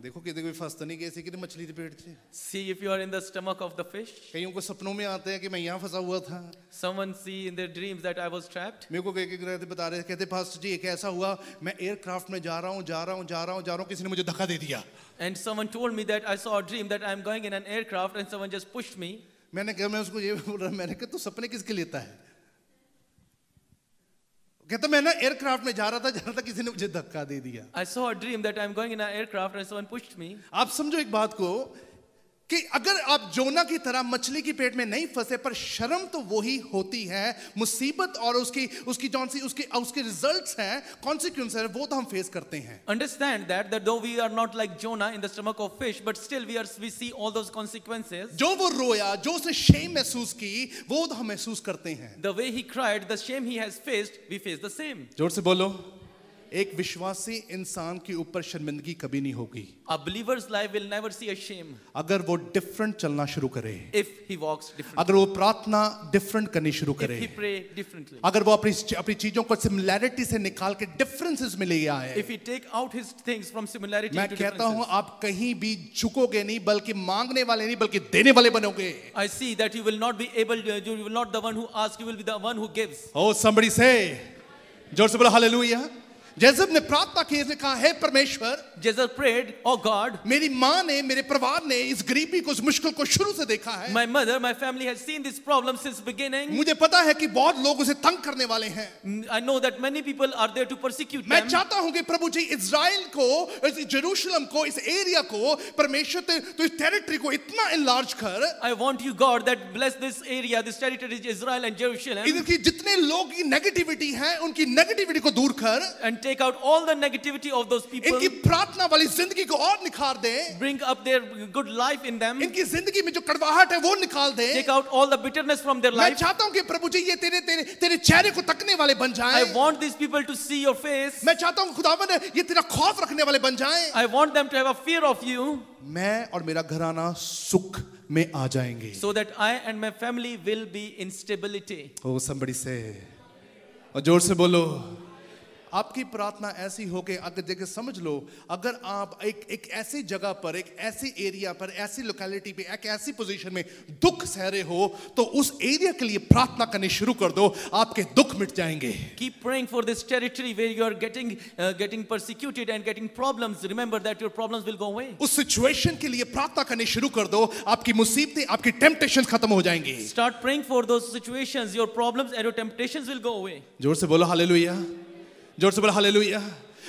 देखो कि कोई फंस तो नहीं गए कि मछली के पेट से. See if you are in the stomach of the fish. कईयों को सपनों में आते हैं कि मैं यहाँ फंसा हुआ था. Someone see in their dreams that I was trapped. मेरे को एक रहते बता रहे कहते पास्टर जी एक ऐसा हुआ मैं एयरक्राफ्ट में जा रहा हूँ किसी ने मुझे धक्का दे दिया. And someone told me that I saw a dream that I am going in an aircraft and someone just pushed me. मैं उसको ये बोल रहा मैंने कहा तू सपने किसके लेता है? कहता मैं ना एयरक्राफ्ट में जा रहा था किसी ने मुझे धक्का दे दिया. I saw a dream that I am going in an aircraft and someone pushed me. आप समझो एक बात को कि अगर आप जोना की तरह मछली की पेट में नहीं फंसे पर शर्म तो वही होती है. मुसीबत और उसकी जौन सी उसके रिजल्ट्स हैं, कॉन्सिक्वेंस है वो तो हम फेस करते हैं. Understand that though we are not like Jonah in the stomach of fish, but still we see all those consequences. जो वो रोया, जो उसने शेम महसूस की वो तो हम महसूस करते हैं. The way he cried, the shame he has faced, we face the same. जोर से बोलो. एक विश्वासी इंसान के ऊपर शर्मिंदगी कभी नहीं होगी. A believer's life will never see a shame. अगर वो डिफरेंट चलना शुरू करे. If he walks differently. अगर वो प्रार्थना डिफरेंट करनी शुरू करे. If he pray differently. अगर वो अपनी चीजों को सिमिलैरिटी से निकाल के डिफरेंसेस में ले आए. If he take out his things from similarity मैं to कहता हूँ differences. आप कहीं भी झुकोगे नहीं बल्कि मांगने वाले नहीं बल्कि देने वाले बनोगे. I see that you will not be able, you will not the one who asks, you will be the one who gives. Oh somebody say. जोर से बोलो हालेलुया. जेजब ने प्रार्थना की, उसने कहा हे परमेश्वर. Jesus prayed, oh God, मेरी माँ ने, मेरे परिवार ने इस गरीबी को, इस मुश्किल को शुरू से देखा है. my mother, my family has seen this problem since beginning. मुझे पता है कि बहुत लोग उसे तंग करने वाले हैं. I know that many people are there to persecute मैं them. चाहता हूं कि प्रभु जी इज़राइल को, इस जेरूशलम को, इस एरिया को परमेश्वर तो इस टेरिटरी को इतना enlarge कर. I want you, God, that bless this area, this territory, Israel and Jerusalem, इधर की जितने लोग की नेगेटिविटी है उनकी नेगेटिविटी को दूर कर. and take out all the negativity of those people. इनकी प्रार्थना वाली जिंदगी को और निखार दे. Bring up their good life in them. इनकी जिंदगी में जो कड़वाहट है वो निकाल दे. Take out all the bitterness from their मैं life. चाहता हूं कि प्रभु जी ये तेरे चेहरे को तकने वाले बन जाएं. I want these people to see your face. मैं चाहता हूं खुदावन ये तेरा खौफ रखने वाले बन जाएं. I want them to have a fear of you. मैं और मेरा घराना सुख में आ जाएंगे. So that I and my family will be in stability. Oh somebody say. और जोर से बोलो. आपकी प्रार्थना ऐसी हो कि अगर देखिए समझ लो अगर आप एक ऐसी जगह पर, एक ऐसी एरिया पर, ऐसी लोकेलिटी पे, एक ऐसी पोजीशन में दुख सह रहे हो तो उस एरिया के लिए प्रार्थना करनी शुरू कर दो. आपके दुख मिट जाएंगे. Keep praying for this territory where you are getting persecuted and getting problems. Remember that your problems will go away. उस सिचुएशन के लिए प्रार्थना करनी शुरू कर दो. आपकी मुसीबतें, आपकी टेम्पटेशन खत्म हो जाएंगी. Start praying for those situations. Your problems and your temptations will go away. जोर से बोलो हालेलुया. जोर से बोलो हालेलुया.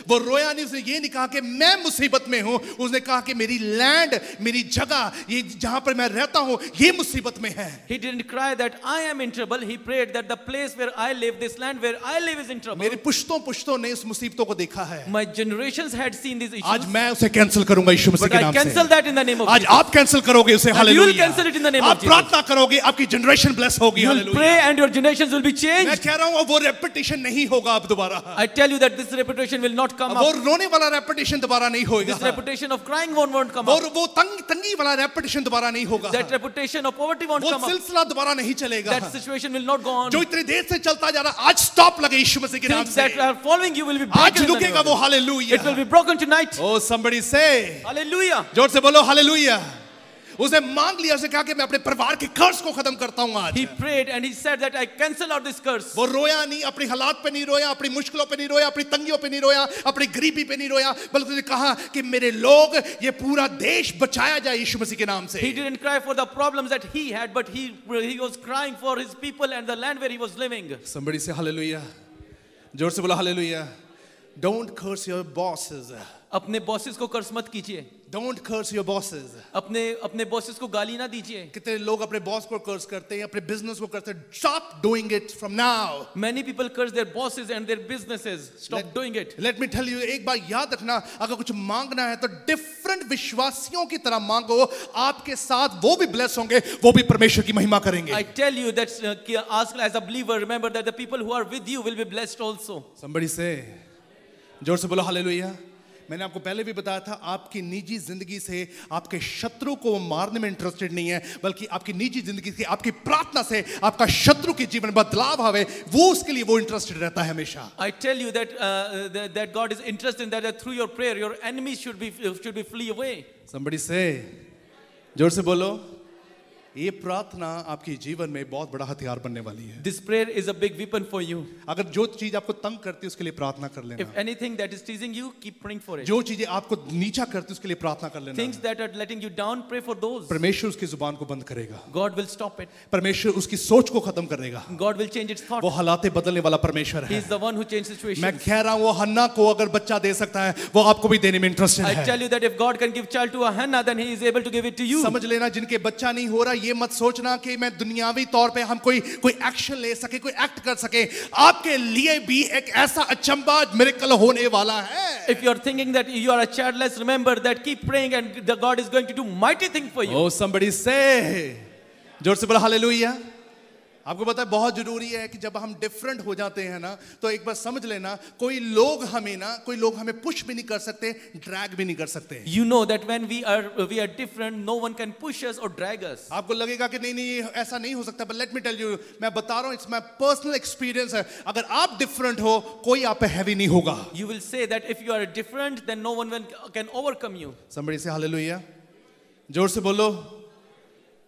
वो रोया नहीं, उसने ये नहीं कहा कि मैं मुसीबत में हूं, उसने कहा कि मेरी लैंड, मेरी जगह, ये जहां पर मैं रहता हूं, ये मुसीबत में है. He didn't cry that I am in trouble. He prayed that the place where I live, this land where I live is in trouble. मेरे पुश्तों ने इस मुसीबतों को देखा है. My generations had seen these issues. आज मैं उसे कैंसिल करूंगा यीशु मसीह But के I नाम से. cancel that in the name of आज Jesus. आप कैंसिल करोगे उसे. And you will hallelujah. cancel it in the name of आप Jesus. प्रार्थना करोगे, आपकी जनरेशन ब्लेस होगी. You will hallelujah. pray and your generations will be मैं changed. कह रहा हूं वो रेपिटेशन नहीं होगा अब दोबारा. I tell you that this reputation will not come वो up. रोने वाला रेपिटेशन दोबारा नहीं होगा. This reputation of crying won't come up. वो तंगी वाला रेपिटेशन दोबारा नहीं होगा. That reputation of poverty won't वो come up. सिलसिला दोबारा नहीं चलेगा. That situation will not go on. जो इतनी देर से चलता जा रहा, आज स्टॉप लगे यीशु मसीह के नाम Things से. that are following you will be आज broken in the रुकेगा name वो. of Jesus. Hallelujah. It will be broken tonight. Oh, somebody say. Hallelujah. जोर से बोलो हालेलुया. उसने मांग लिया, उसने कहा कि मैं अपने परिवार के कर्ज को खत्म करता हूं आज. He prayed and he said that I cancel out this curse. वो रोया नहीं, अपनी हालात पे नहीं रोया, अपनी मुश्किलों पे नहीं रोया, अपनी तंगियों पे नहीं रोया, अपनी गरीबी पे नहीं रोया, बल्कि उसने कहा कि मेरे लोग, ये पूरा देश बचाया जाए यीशु मसीह के नाम से. He didn't cry for the problems that he had, but he was crying for his people and the land where he was living. Somebody say hallelujah. जोर से बोला hallelujah. Don't curse your bosses. अपने bosses को कर्ज मत कीजिए. Don't curse your bosses. अपने bosses को गाली ना दीजिए. कितने लोग अपने बॉस को कर्ज करते हैं, अपने बिजनेस को करते हैं. Stop doing it from now. Many people curse their bosses and their businesses. Stop doing it. Let me tell you, एक बार याद रखना, अगर कुछ मांगना है तो डिफरेंट विश्वासियों की तरह मांगो. आपके साथ वो भी ब्लेस होंगे, वो भी परमेश्वर की महिमा करेंगे. I tell you that ask as a believer, remember that the people who are with you will be blessed also. Somebody say, जोर से बोलो हालेलुया. मैंने आपको पहले भी बताया था, आपकी निजी जिंदगी से आपके शत्रु को मारने में इंटरेस्टेड नहीं है, बल्कि आपकी निजी जिंदगी से, आपकी प्रार्थना से आपका शत्रु के जीवन में बदलाव आवे, वो उसके लिए वो इंटरेस्टेड रहता है हमेशा. I tell you that that God is interested in that through your prayer your enemies should be flee away. Somebody say, जोर से बोलो. ये प्रार्थना आपके जीवन में बहुत बड़ा हथियार बनने वाली है. This prayer is a big weapon for you. अगर जो चीज आपको तंग करती है उसके लिए प्रार्थना कर लेना. If anything that is teasing you, keep praying for it. जो चीजें आपको नीचा करती है उसके लिए प्रार्थना कर लेना. Things that are letting you down, pray for those. परमेश्वर उसकी जुबान को बंद करेगा. God will stop it. परमेश्वर उसकी सोच को खत्म करेगा. God will change its thought. वो हालातें बदलने वाला परमेश्वर He है. is the one who changes situations. मैं कह रहा हूँ, वो हन्ना को अगर बच्चा दे सकता है, वो आपको भी देने में इंटरेस्टेड I है. tell you that if God can give child to a Hannah, then He is able to give it to you. समझ लेना, जिनके बच्चा नहीं हो रहा, ये मत सोचना कि मैं दुनियावी तौर पे हम कोई एक्शन ले सके, कोई एक्ट कर सके. आपके लिए भी एक ऐसा अचंबा मिरेकल होने वाला है. If you are thinking that you are a childless, remember that keep praying and the God is going to do mighty thing for you. Oh, somebody say, जोर से बोला हालेलुया. आपको पता है बहुत जरूरी है कि जब हम डिफरेंट हो जाते हैं ना, तो एक बार समझ लेना, कोई लोग हमें पुश भी नहीं कर सकते, ड्रैग भी नहीं कर सकते. You know that when we are different, no one can push us or drag us. आपको लगेगा कि नहीं ऐसा नहीं हो सकता, but let me tell you, मैं बता रहा हूं, it's my personal experience है. अगर आप डिफरेंट हो, कोई आप पे हैवी नहीं होगा. You will say that if you are different, then no one can overcome you. Somebody say hallelujah. जोर से बोलो.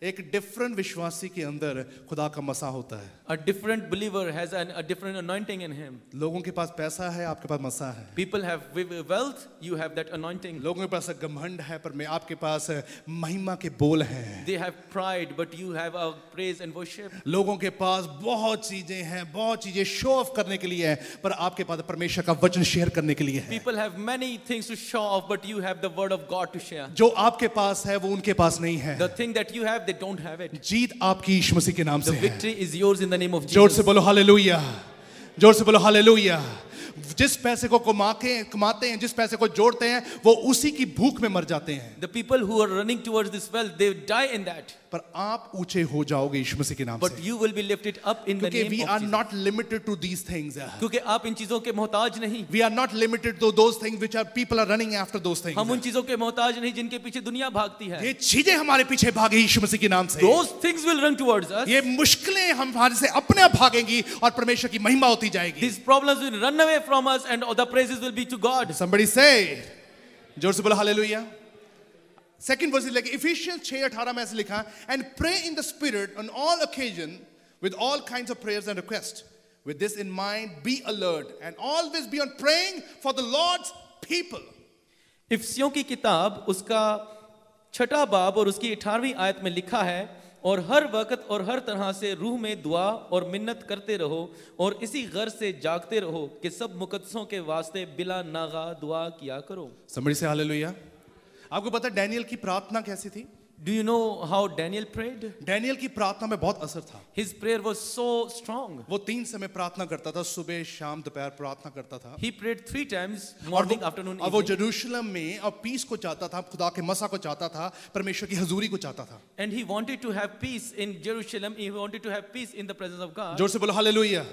एक डिफरेंट विश्वासी के अंदर खुदा का मसा होता है. A different believer has a different anointing in him. लोगों के पास पैसा है, आपके पास मसा है. People have wealth, you have that anointing. लोगों के पास घमंड है, पर मैं आपके पास महिमा के बोल हैं. They have pride, but you have a praise and worship. लोगों के पास बहुत चीजें हैं, बहुत चीजें शो ऑफ करने के लिए है, पर आपके पास परमेश्वर का वचन शेयर करने के लिए है. People have many things to show off, but you have the word of God to share. जो आपके पास है वो उनके पास नहीं है. The thing that you have, they don't have it. जीत आपकी यीशु मसीह के नाम से The है. victory is yours in the name of जोर से Jesus. बोलो हालेलुया. जोर से बोलो हालेलुया. जिस पैसे को कमाते हैं, जिस पैसे को जोड़ते हैं, वो उसी की भूख में मर जाते हैं. The people who are running towards this wealth, they die in that. पर आप ऊंचे हो जाओगे यीशु मसीह के नाम But से. you will be lifted up in the क्योंकि name we of are Jesus. not limited to these things. क्योंकि आप इन चीजों के मोहताज नहीं. We are not limited to those things which are people are running after those things. हम उन चीजों के मोहताज नहीं जिनके पीछे दुनिया भागती है. ये चीजें हमारे पीछे भागे यीशु मसीह के नाम से. Those things will run towards us. ये मुश्किलें हमारे से अपने आप भागेंगी और परमेश्वर की महिमा होती जाएगी. These problems will run away from us and the praises will be to God. Somebody say, जोर से बोलो hallelujah. Second verse is like Ephesians 6:18 में ऐसे लिखा, and pray in the spirit on all occasion with all kinds of prayers and requests. With this in mind, be alert and always be on praying for the Lord's people. इफिसियों की किताब उसका 6वां बाब और उसकी 18वीं आयत में लिखा है और हर वक्त और हर तरह से रूह में दुआ और मिन्नत करते रहो और इसी गर्ज से जागते रहो कि सब मुकद्दसों के वास्ते बिला नागा दुआ किया करो. समझ से हालेलुया. आपको पता है डैनियल की प्रार्थना कैसी थी? Do you know how Daniel prayed? Daniel की प्रार्थना में बहुत असर था. His prayer was so strong. वो 3 समय प्रार्थना करता था, सुबह शाम दोपहर प्रार्थना करता था. He prayed 3 times, morning, afternoon, और वो evening. यरूशलेम में और पीस को चाहता था, खुदा के मसा को चाहता था, परमेश्वर की हजूरी को चाहता था. And he wanted to have peace in Jerusalem. He wanted to have peace in the presence of God. जोर से बोलो हालेलुया.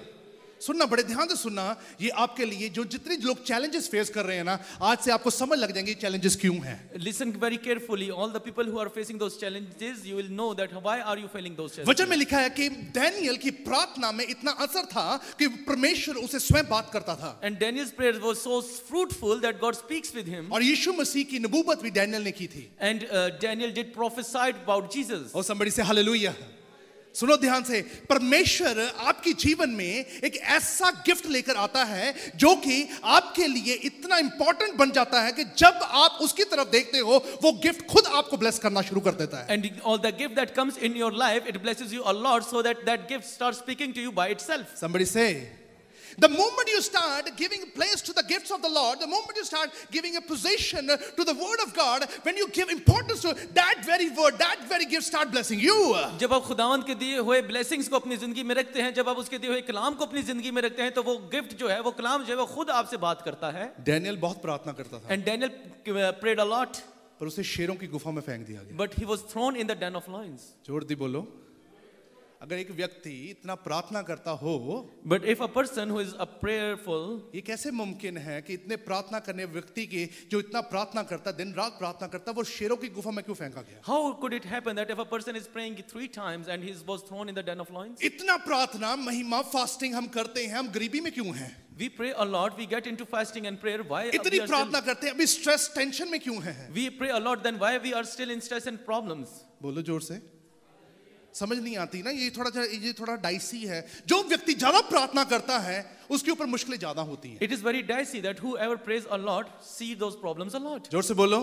सुनना, बड़े ध्यान से सुनना. ये आपके लिए जो जितने लोग चैलेंजेस फेस कर रहे हैं ना, आज से आपको समझ लग जाएंगे चैलेंजेस क्यों हैं. Listen very carefully. All the people who are facing those challenges, you will know that why are you feeling those challenges. वचन में लिखा है कि डैनियल की प्रार्थना में इतना असर था कि परमेश्वर उसे स्वयं बात करता था. And Daniel's prayer was so fruitful that God speaks with him. और यीशु मसीह की नबूवत भी डैनियल ने की थी. And Daniel did prophesied about Jesus. और somebody से हालेलुया. सुनो ध्यान से, परमेश्वर आपकी जीवन में एक ऐसा गिफ्ट लेकर आता है जो कि आपके लिए इतना इंपॉर्टेंट बन जाता है कि जब आप उसकी तरफ देखते हो वो गिफ्ट खुद आपको ब्लेस करना शुरू कर देता है. And all the gift that comes in your life, it blesses you a lot so that that gift starts speaking to you by itself. Somebody say, the moment you start giving place to the gifts of the Lord, the moment you start giving a position to the word of God, when you give importance to that very word, that very gift start blessing you. जब आप खुदावंद के दिए हुए blessings को अपनी जिंदगी में रखते हैं, जब आप उसके दिए हुए कलाम को अपनी जिंदगी में रखते हैं, तो वो गिफ्ट जो है, वो कलाम जो है, वो खुद आपसे बात करता है. डैनियल बहुत प्रार्थना करता था. And Daniel prayed a lot. पर उसे शेरों की गुफा में फेंक दिया गया. But he was thrown in the den of lions. जोर दी बोलो. अगर एक व्यक्ति इतना प्रार्थना करता हो, But if a person who is a prayerful, ये कैसे मुमकिन है कि इतने प्रार्थना करने व्यक्ति के जो इतना प्रार्थना करता, दिन रात प्रार्थना करता, वो शेरों की गुफा में क्यों फेंका गया? how could it happen that if a person is praying 3 times and he was thrown in the den of lions? इतना प्रार्थना, महिमा, फास्टिंग हम करते हैं, हम गरीबी में क्यों हैं? We pray a lot, we get into fasting and prayer. Why इतनी we are प्रार्थना still, करते हैं, अभी स्ट्रेस टेंशन में क्यों हैं? we pray a lot, then why we are still in stress and problems? बोलो जोर से. समझ नहीं आती ना, ये थोड़ा डाइसी है. जो व्यक्ति ज्यादा प्रार्थना करता है उसके ऊपर मुश्किलें ज्यादा होती हैं. It is very dicey that whoever prays a lot see those problems a lot. जोर से बोलो.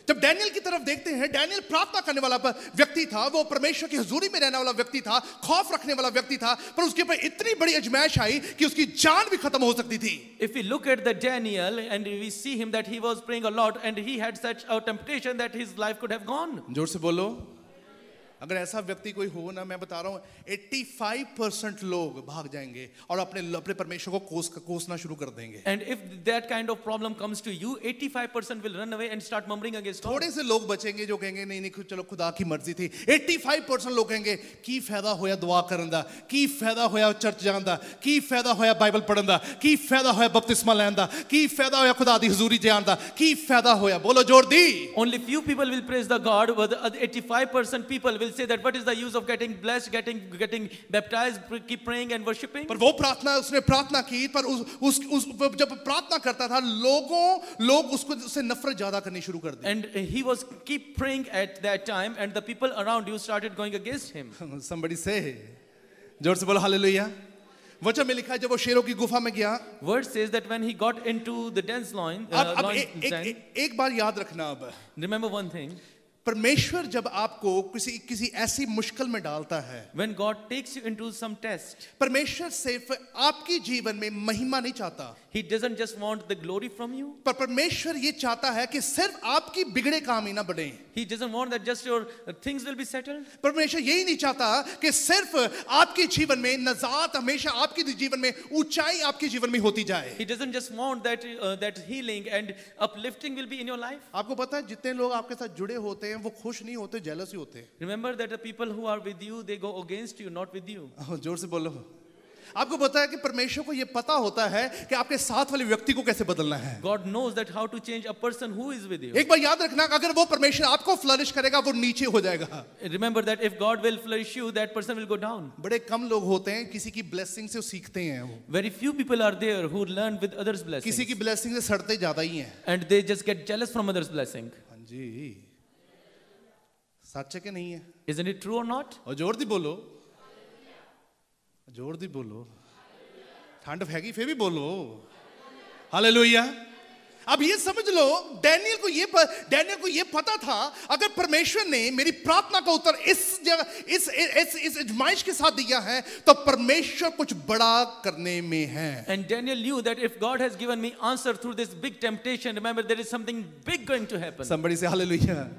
जब डैनियल की तरफ देखते हैं, डैनियल प्रार्थना करने वाला व्यक्ति था, वो परमेश्वर की हुजूरी में रहने वाला व्यक्ति था, खौफ रखने वाला व्यक्ति था, पर उसके ऊपर इतनी बड़ी अजमाइश आई कि उसकी जान भी खत्म हो सकती थी. If we look at the Daniel and we see him that he was praying a lot and he had such a temptation that his life could have gone. जोर से बोलो. अगर ऐसा व्यक्ति कोई हो ना, मैं बता रहा हूँ 85% लोग भाग जाएंगे और अपने परमेश्वर को कोसना शुरू कर देंगे. And if that kind of problem comes to you, 85% will run away and start murmuring against God. थोड़े से लोग बचेंगे जो कहेंगे नहीं नहीं चलो खुदा की मर्जी थी. 85% लोग कहेंगे की फायदा होया दुआ करन दा, की फायदा होया चर्च जान दा, की फायदा होया बाइबल पढ़न दा, की फायदा होया बपतिस्मा लैन दा, की फायदा होया खुदा दी हुजूरी जान दा, की फायदा होया. बोलो जोर दी. Only few people will praise the God, but the other 85% people will say that what is the use of getting blessed, getting baptized, keep praying and worshiping. पर वो प्रार्थना, उसने प्रार्थना की, पर उस जब प्रार्थना करता था लोग उसको उससे नफरत ज्यादा करनी शुरू कर दी. And he was keep praying at that time and the people around you started going against him. Somebody say, जोर से बोलो हालेलुया. वचन में लिखा है जब वो शेरों की गुफा में गया, Word says that when he got into the dense loin, अब एक बार याद रखना. अब remember one thing. परमेश्वर जब आपको किसी ऐसी मुश्किल में डालता है, When God takes you into some test, परमेश्वर सिर्फ आपकी जीवन में महिमा नहीं चाहता. He doesn't just want the glory from you. पर परमेश्वर ये चाहता है कि सिर्फ आपकी बिगड़े काम ही ना बढ़े. He doesn't want that just your things will be settled. परमेश्वर यही नहीं चाहता कि सिर्फ आपके जीवन में नजात, हमेशा आपके जीवन में ऊंचाई आपके जीवन में होती जाए. He doesn't just want that that healing and uplifting will be in your life. आपको पता है जितने लोग आपके साथ जुड़े होते हैं वो खुश नहीं होते, जेलस ही होते हैं. Remember that the people who are with you, they go against you, not with you. जोर से बोलो. आपको पता है कि परमेश्वर को ये पता होता है कि आपके साथ वाले व्यक्ति को कैसे बदलना है. God knows that how to change a person who is with you. एक बार याद रखना, अगर वो परमेश्वर आपको फ्लरिश करेगा वो नीचे हो जाएगा. Remember that if God will flourish you, that person will go down. बड़े कम लोग होते हैं किसी की ब्लेसिंग से सीखते हैं. वो Very few people are there who learn with others' blessings. किसी की ब्लेसिंग से सड़ते ज्यादा ही हैं. And they just get jealous from others' blessing. हाँ जी, सच है कि नहीं है? Isn't it true or not? और जोर दी बोलो, जोर दी बोलो. ठंड हैगी फिर भी बोलो हालेलुया. अब ये समझ लो, डैनियल को ये पता था, अगर परमेश्वर ने मेरी प्रार्थना का उत्तर इस जगह इस आजमाइश के साथ दिया है, तो परमेश्वर कुछ बड़ा करने में है. And Daniel knew that if God has given me answer through this big temptation, remember there is something big going to happen. Somebody say hallelujah.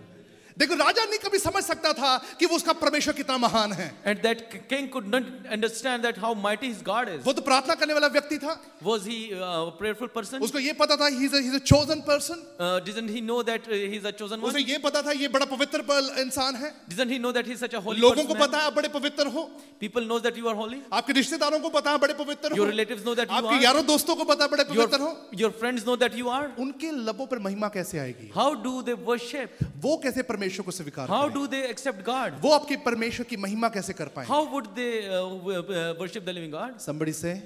देखो, राजा नहीं कभी समझ सकता था कि वो उसका परमेश्वर कितना महान है. And that king could not understand that how mighty his God is. वो तो प्रार्थना करने वाला व्यक्ति था. Was he a prayerful person? उसको ये पता था he's a chosen person. Didn't he know that he's a chosen one? उसे ये पता था ये बड़ा पवित्र इंसान है. Didn't he know that he's such a holy लोगों person? को पता है आप बड़े पवित्र हो. People knows that you are holy. आपके रिश्तेदारों को पता है बड़े पवित्र हो. Your relatives know that you आपके are. यारों दोस्तों को पता है बड़े पवित्र हो. Your friends know that you are. उनके लबों पर महिमा कैसे आएगी? How do they worship? वो कैसे परमेश्वर को स्वीकार How करें? do they accept God? वो आपके परमेश्वर की महिमा कैसे कर पाएंगे? How would they worship the living God? Somebody say,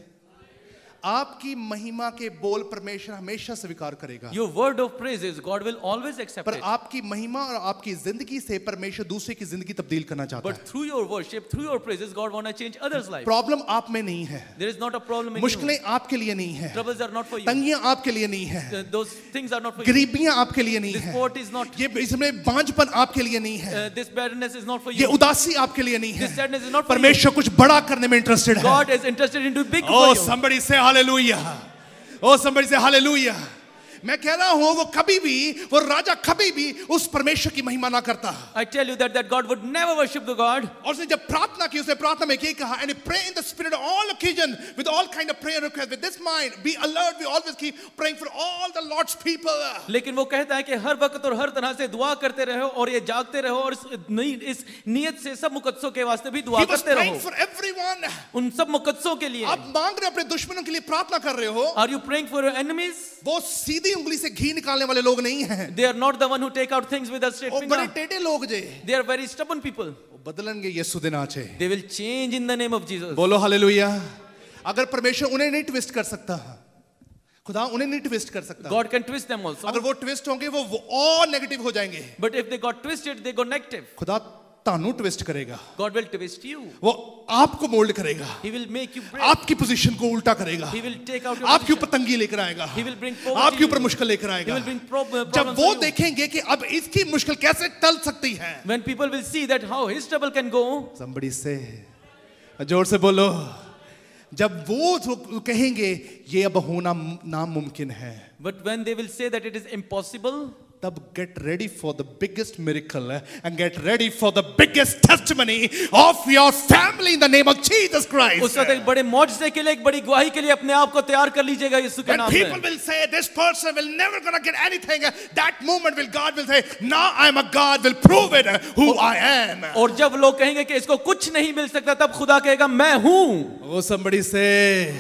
आपकी महिमा के बोल परमेश्वर हमेशा स्वीकार करेगा. Your word of praises, God will always accept पर it. आपकी महिमा और आपकी जिंदगी से परमेश्वर दूसरे की जिंदगी तब्दील करना चाहता है. But through your worship, through your praises, God want to change others' life. Problem आप में नहीं है. There is not a problem in you. मुश्किलें आपके लिए नहीं है. Troubles are not for you. तंगियां आपके लिए नहीं है. Those things are not for you. गरीबियां आपके लिए नहीं This है. poverty is not. ये इसमें बांझपन आपके लिए नहीं है. This barrenness is not for ये you. उदासी आपके लिए नहीं This है. sadness is not for you. परमेश्वर कुछ बड़ा करने में इंटरेस्टेड है. God is interested in doing big for Oh, you. somebody say hallelujah. Oh, somebody say hallelujah. मैं कह रहा हूं वो कभी भी, वो राजा कभी भी उस परमेश्वर की महिमा ना करता. I tell you that God would never worship the God. और उसने जब प्रार्थना की, उसने प्रार्थना में ये कहा, and pray in the spirit of all occasion with all kind of prayer requests. With this mind, be alert. We always keep praying for all the Lord's people. लेकिन वो कहता है कि हर वक्त और हर तरह से दुआ करते रहो और ये जागते रहो और इस नियत से सब मुकद्दसों के वास्ते भी दुआ He was करते praying रहो. for everyone. उन सब मुकद्दसों के लिए. आप मांग रहे हो, अपने दुश्मनों के लिए प्रार्थना कर रहे हो. Are you praying for your enemies? वो सीधी उंगली से घी निकालने वाले लोग नहीं हैं. They are not the one who take out things with a straight वो बड़े finger. टेढ़े लोग जे. They are very stubborn people. वो बदलेंगे यीशु दिन आचे. They will change in the name of Jesus. बोलो हालेलुया. अगर परमेश्वर उन्हें नहीं ट्विस्ट कर सकता, खुदा उन्हें नहीं ट्विस्ट कर सकता. God can twist them also. अगर वो ट्विस्ट होंगे वो और नेगेटिव हो जाएंगे. But if they got twisted, they go negative. खुदा तानू ट्विस्ट करेगा. God will twist you. वो आपको मोल्ड करेगा. He will make you break. आपकी पोजीशन को उल्टा करेगा. He will take out your आपके position. ऊपर तंगी लेकर आएगा. He will bring poverty आपके to ऊपर you. मुश्किल लेकर He आएगा. will bring problems जब for वो you. देखेंगे कि अब इसकी मुश्किल कैसे टल सकती है. When people will see that how his trouble can go, Somebody say, जोर से बोलो. जब वो कहेंगे ये अब होना नामुमकिन है, but when they will say that it is impossible, तब get ready for the biggest miracle and get ready for the biggest testimony of your family in the name of Jesus Christ. उस वक्त एक बड़े मौजज़े के लिए, एक बड़ी गवाही के लिए अपने आप को तैयार कर लीजिएगा यीशु के When नाम people में. will say this person will never gonna get anything, that moment will God will say, now I am a God, will prove it who I am. और जब लोग कहेंगे कि इसको कुछ नहीं मिल सकता, तब खुदा कहेगा मैं हूँ. Oh, somebody say.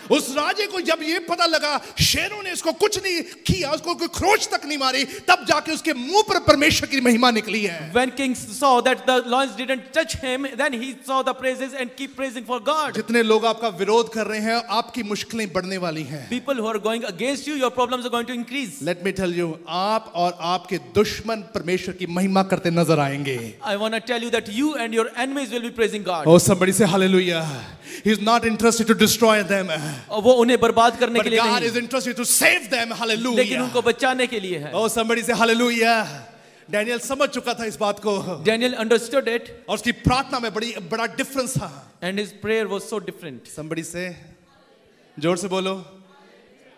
उस राजे को जब ये पता लगा शेरों ने इसको कुछ नहीं किया, उसको कोई खरोच तक नहीं मारी, तब जाके उसके मुंह पर परमेश्वर की महिमा निकली है. When king saw that the lions didn't touch him, then he saw the praises and keep praising for God. जितने लोग आपका विरोध कर रहे हैं, आपकी मुश्किलें बढ़ने वाली हैं. People who are going against you, your problems are going to increase. Let me tell you, आप और आपके दुश्मन परमेश्वर की महिमा करते नजर आएंगे. I want to tell you that you and your enemies will be praising God. Oh, somebody say hallelujah. He's not interested to destroy them, और वो उन्हें बर्बाद करने के but लिए God नहीं, is interested to save them. लेकिन Hallelujah. उनको बचाने के लिए है. Oh, somebody say hallelujah. Daniel समझ चुका था इस बात को, Daniel understood it, और उसकी प्रार्थना में बड़ा डिफरेंस था. and his prayer was so different. Somebody say, जोर से बोलो.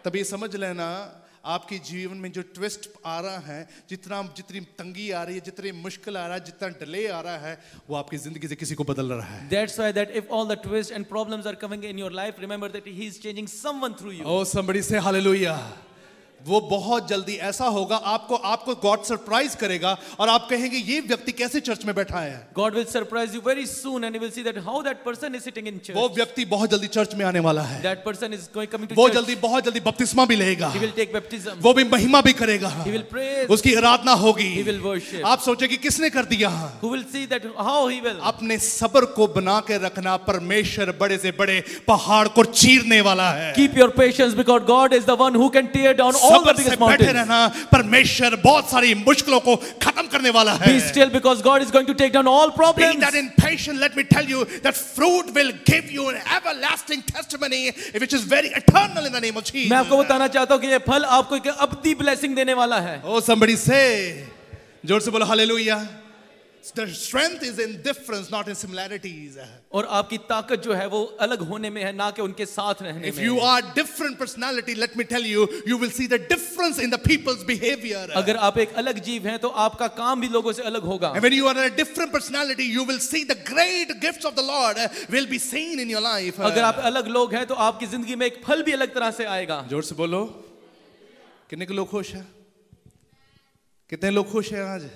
तभी समझ लेना आपके जीवन में जो ट्विस्ट आ रहा है, जितनी तंगी आ रही है, जितनी मुश्किल आ रहा है, जितना डिले आ रहा है, वो आपकी जिंदगी से किसी को बदल रहा है. That's why that if all the twists and problems are coming in your life, remember that he is changing someone through you. Oh, somebody say hallelujah. वो बहुत जल्दी ऐसा होगा, आपको गॉड सरप्राइज करेगा और आप कहेंगे ये व्यक्ति कैसे चर्च में बैठा है. God will surprise you very soon, and you will see that how that person is sitting in church. वो व्यक्ति बहुत जल्दी चर्च में आने वाला है. That person is coming to वो church. बहुत जल्दी बपतिस्मा भी लेगा. He will take baptism. वो भी महिमा भी करेगा. He will praise. उसकी आराधना होगी. He will worship. आप सोचेंगे किसने कर दिया. Who will see that how he will. अपने सब्र को बना के रखना, परमेश्वर बड़े से बड़े पहाड़ को चीरने वाला है. Keep your patience, because God is the one who can tear down all the सब्र से biggest बैठे mountains. रहना, परमेश्वर बहुत सारी मुश्किलों को खत्म करने वाला है. Be still because God is going to take down all Be problems. that impatient, let me tell you that fruit will give you an everlasting testimony which is very eternal in the name of Jesus. मैं आपको बताना चाहता हूँ कि ये फल आपको एक अब्दी ब्लेसिंग देने वाला है. Oh, somebody say, जोर से बोलो hallelujah. The strength is in difference, not in similarities. और आपकी ताकत जो है वो अलग होने में है, ना कि उनके साथ रहने If में. you are different personality, let me tell you, you will see the difference in the people's behavior. अगर आप एक अलग जीव हैं तो आपका काम भी लोगों से अलग होगा. And when you are a different personality, you will see the great gifts of the Lord will be seen in your life. अगर आप अलग लोग हैं तो आपकी जिंदगी में एक फल भी अलग तरह से आएगा. जोर से बोलो. कितने के लोग खुश हैं? कितने लोग खुश हैं आज?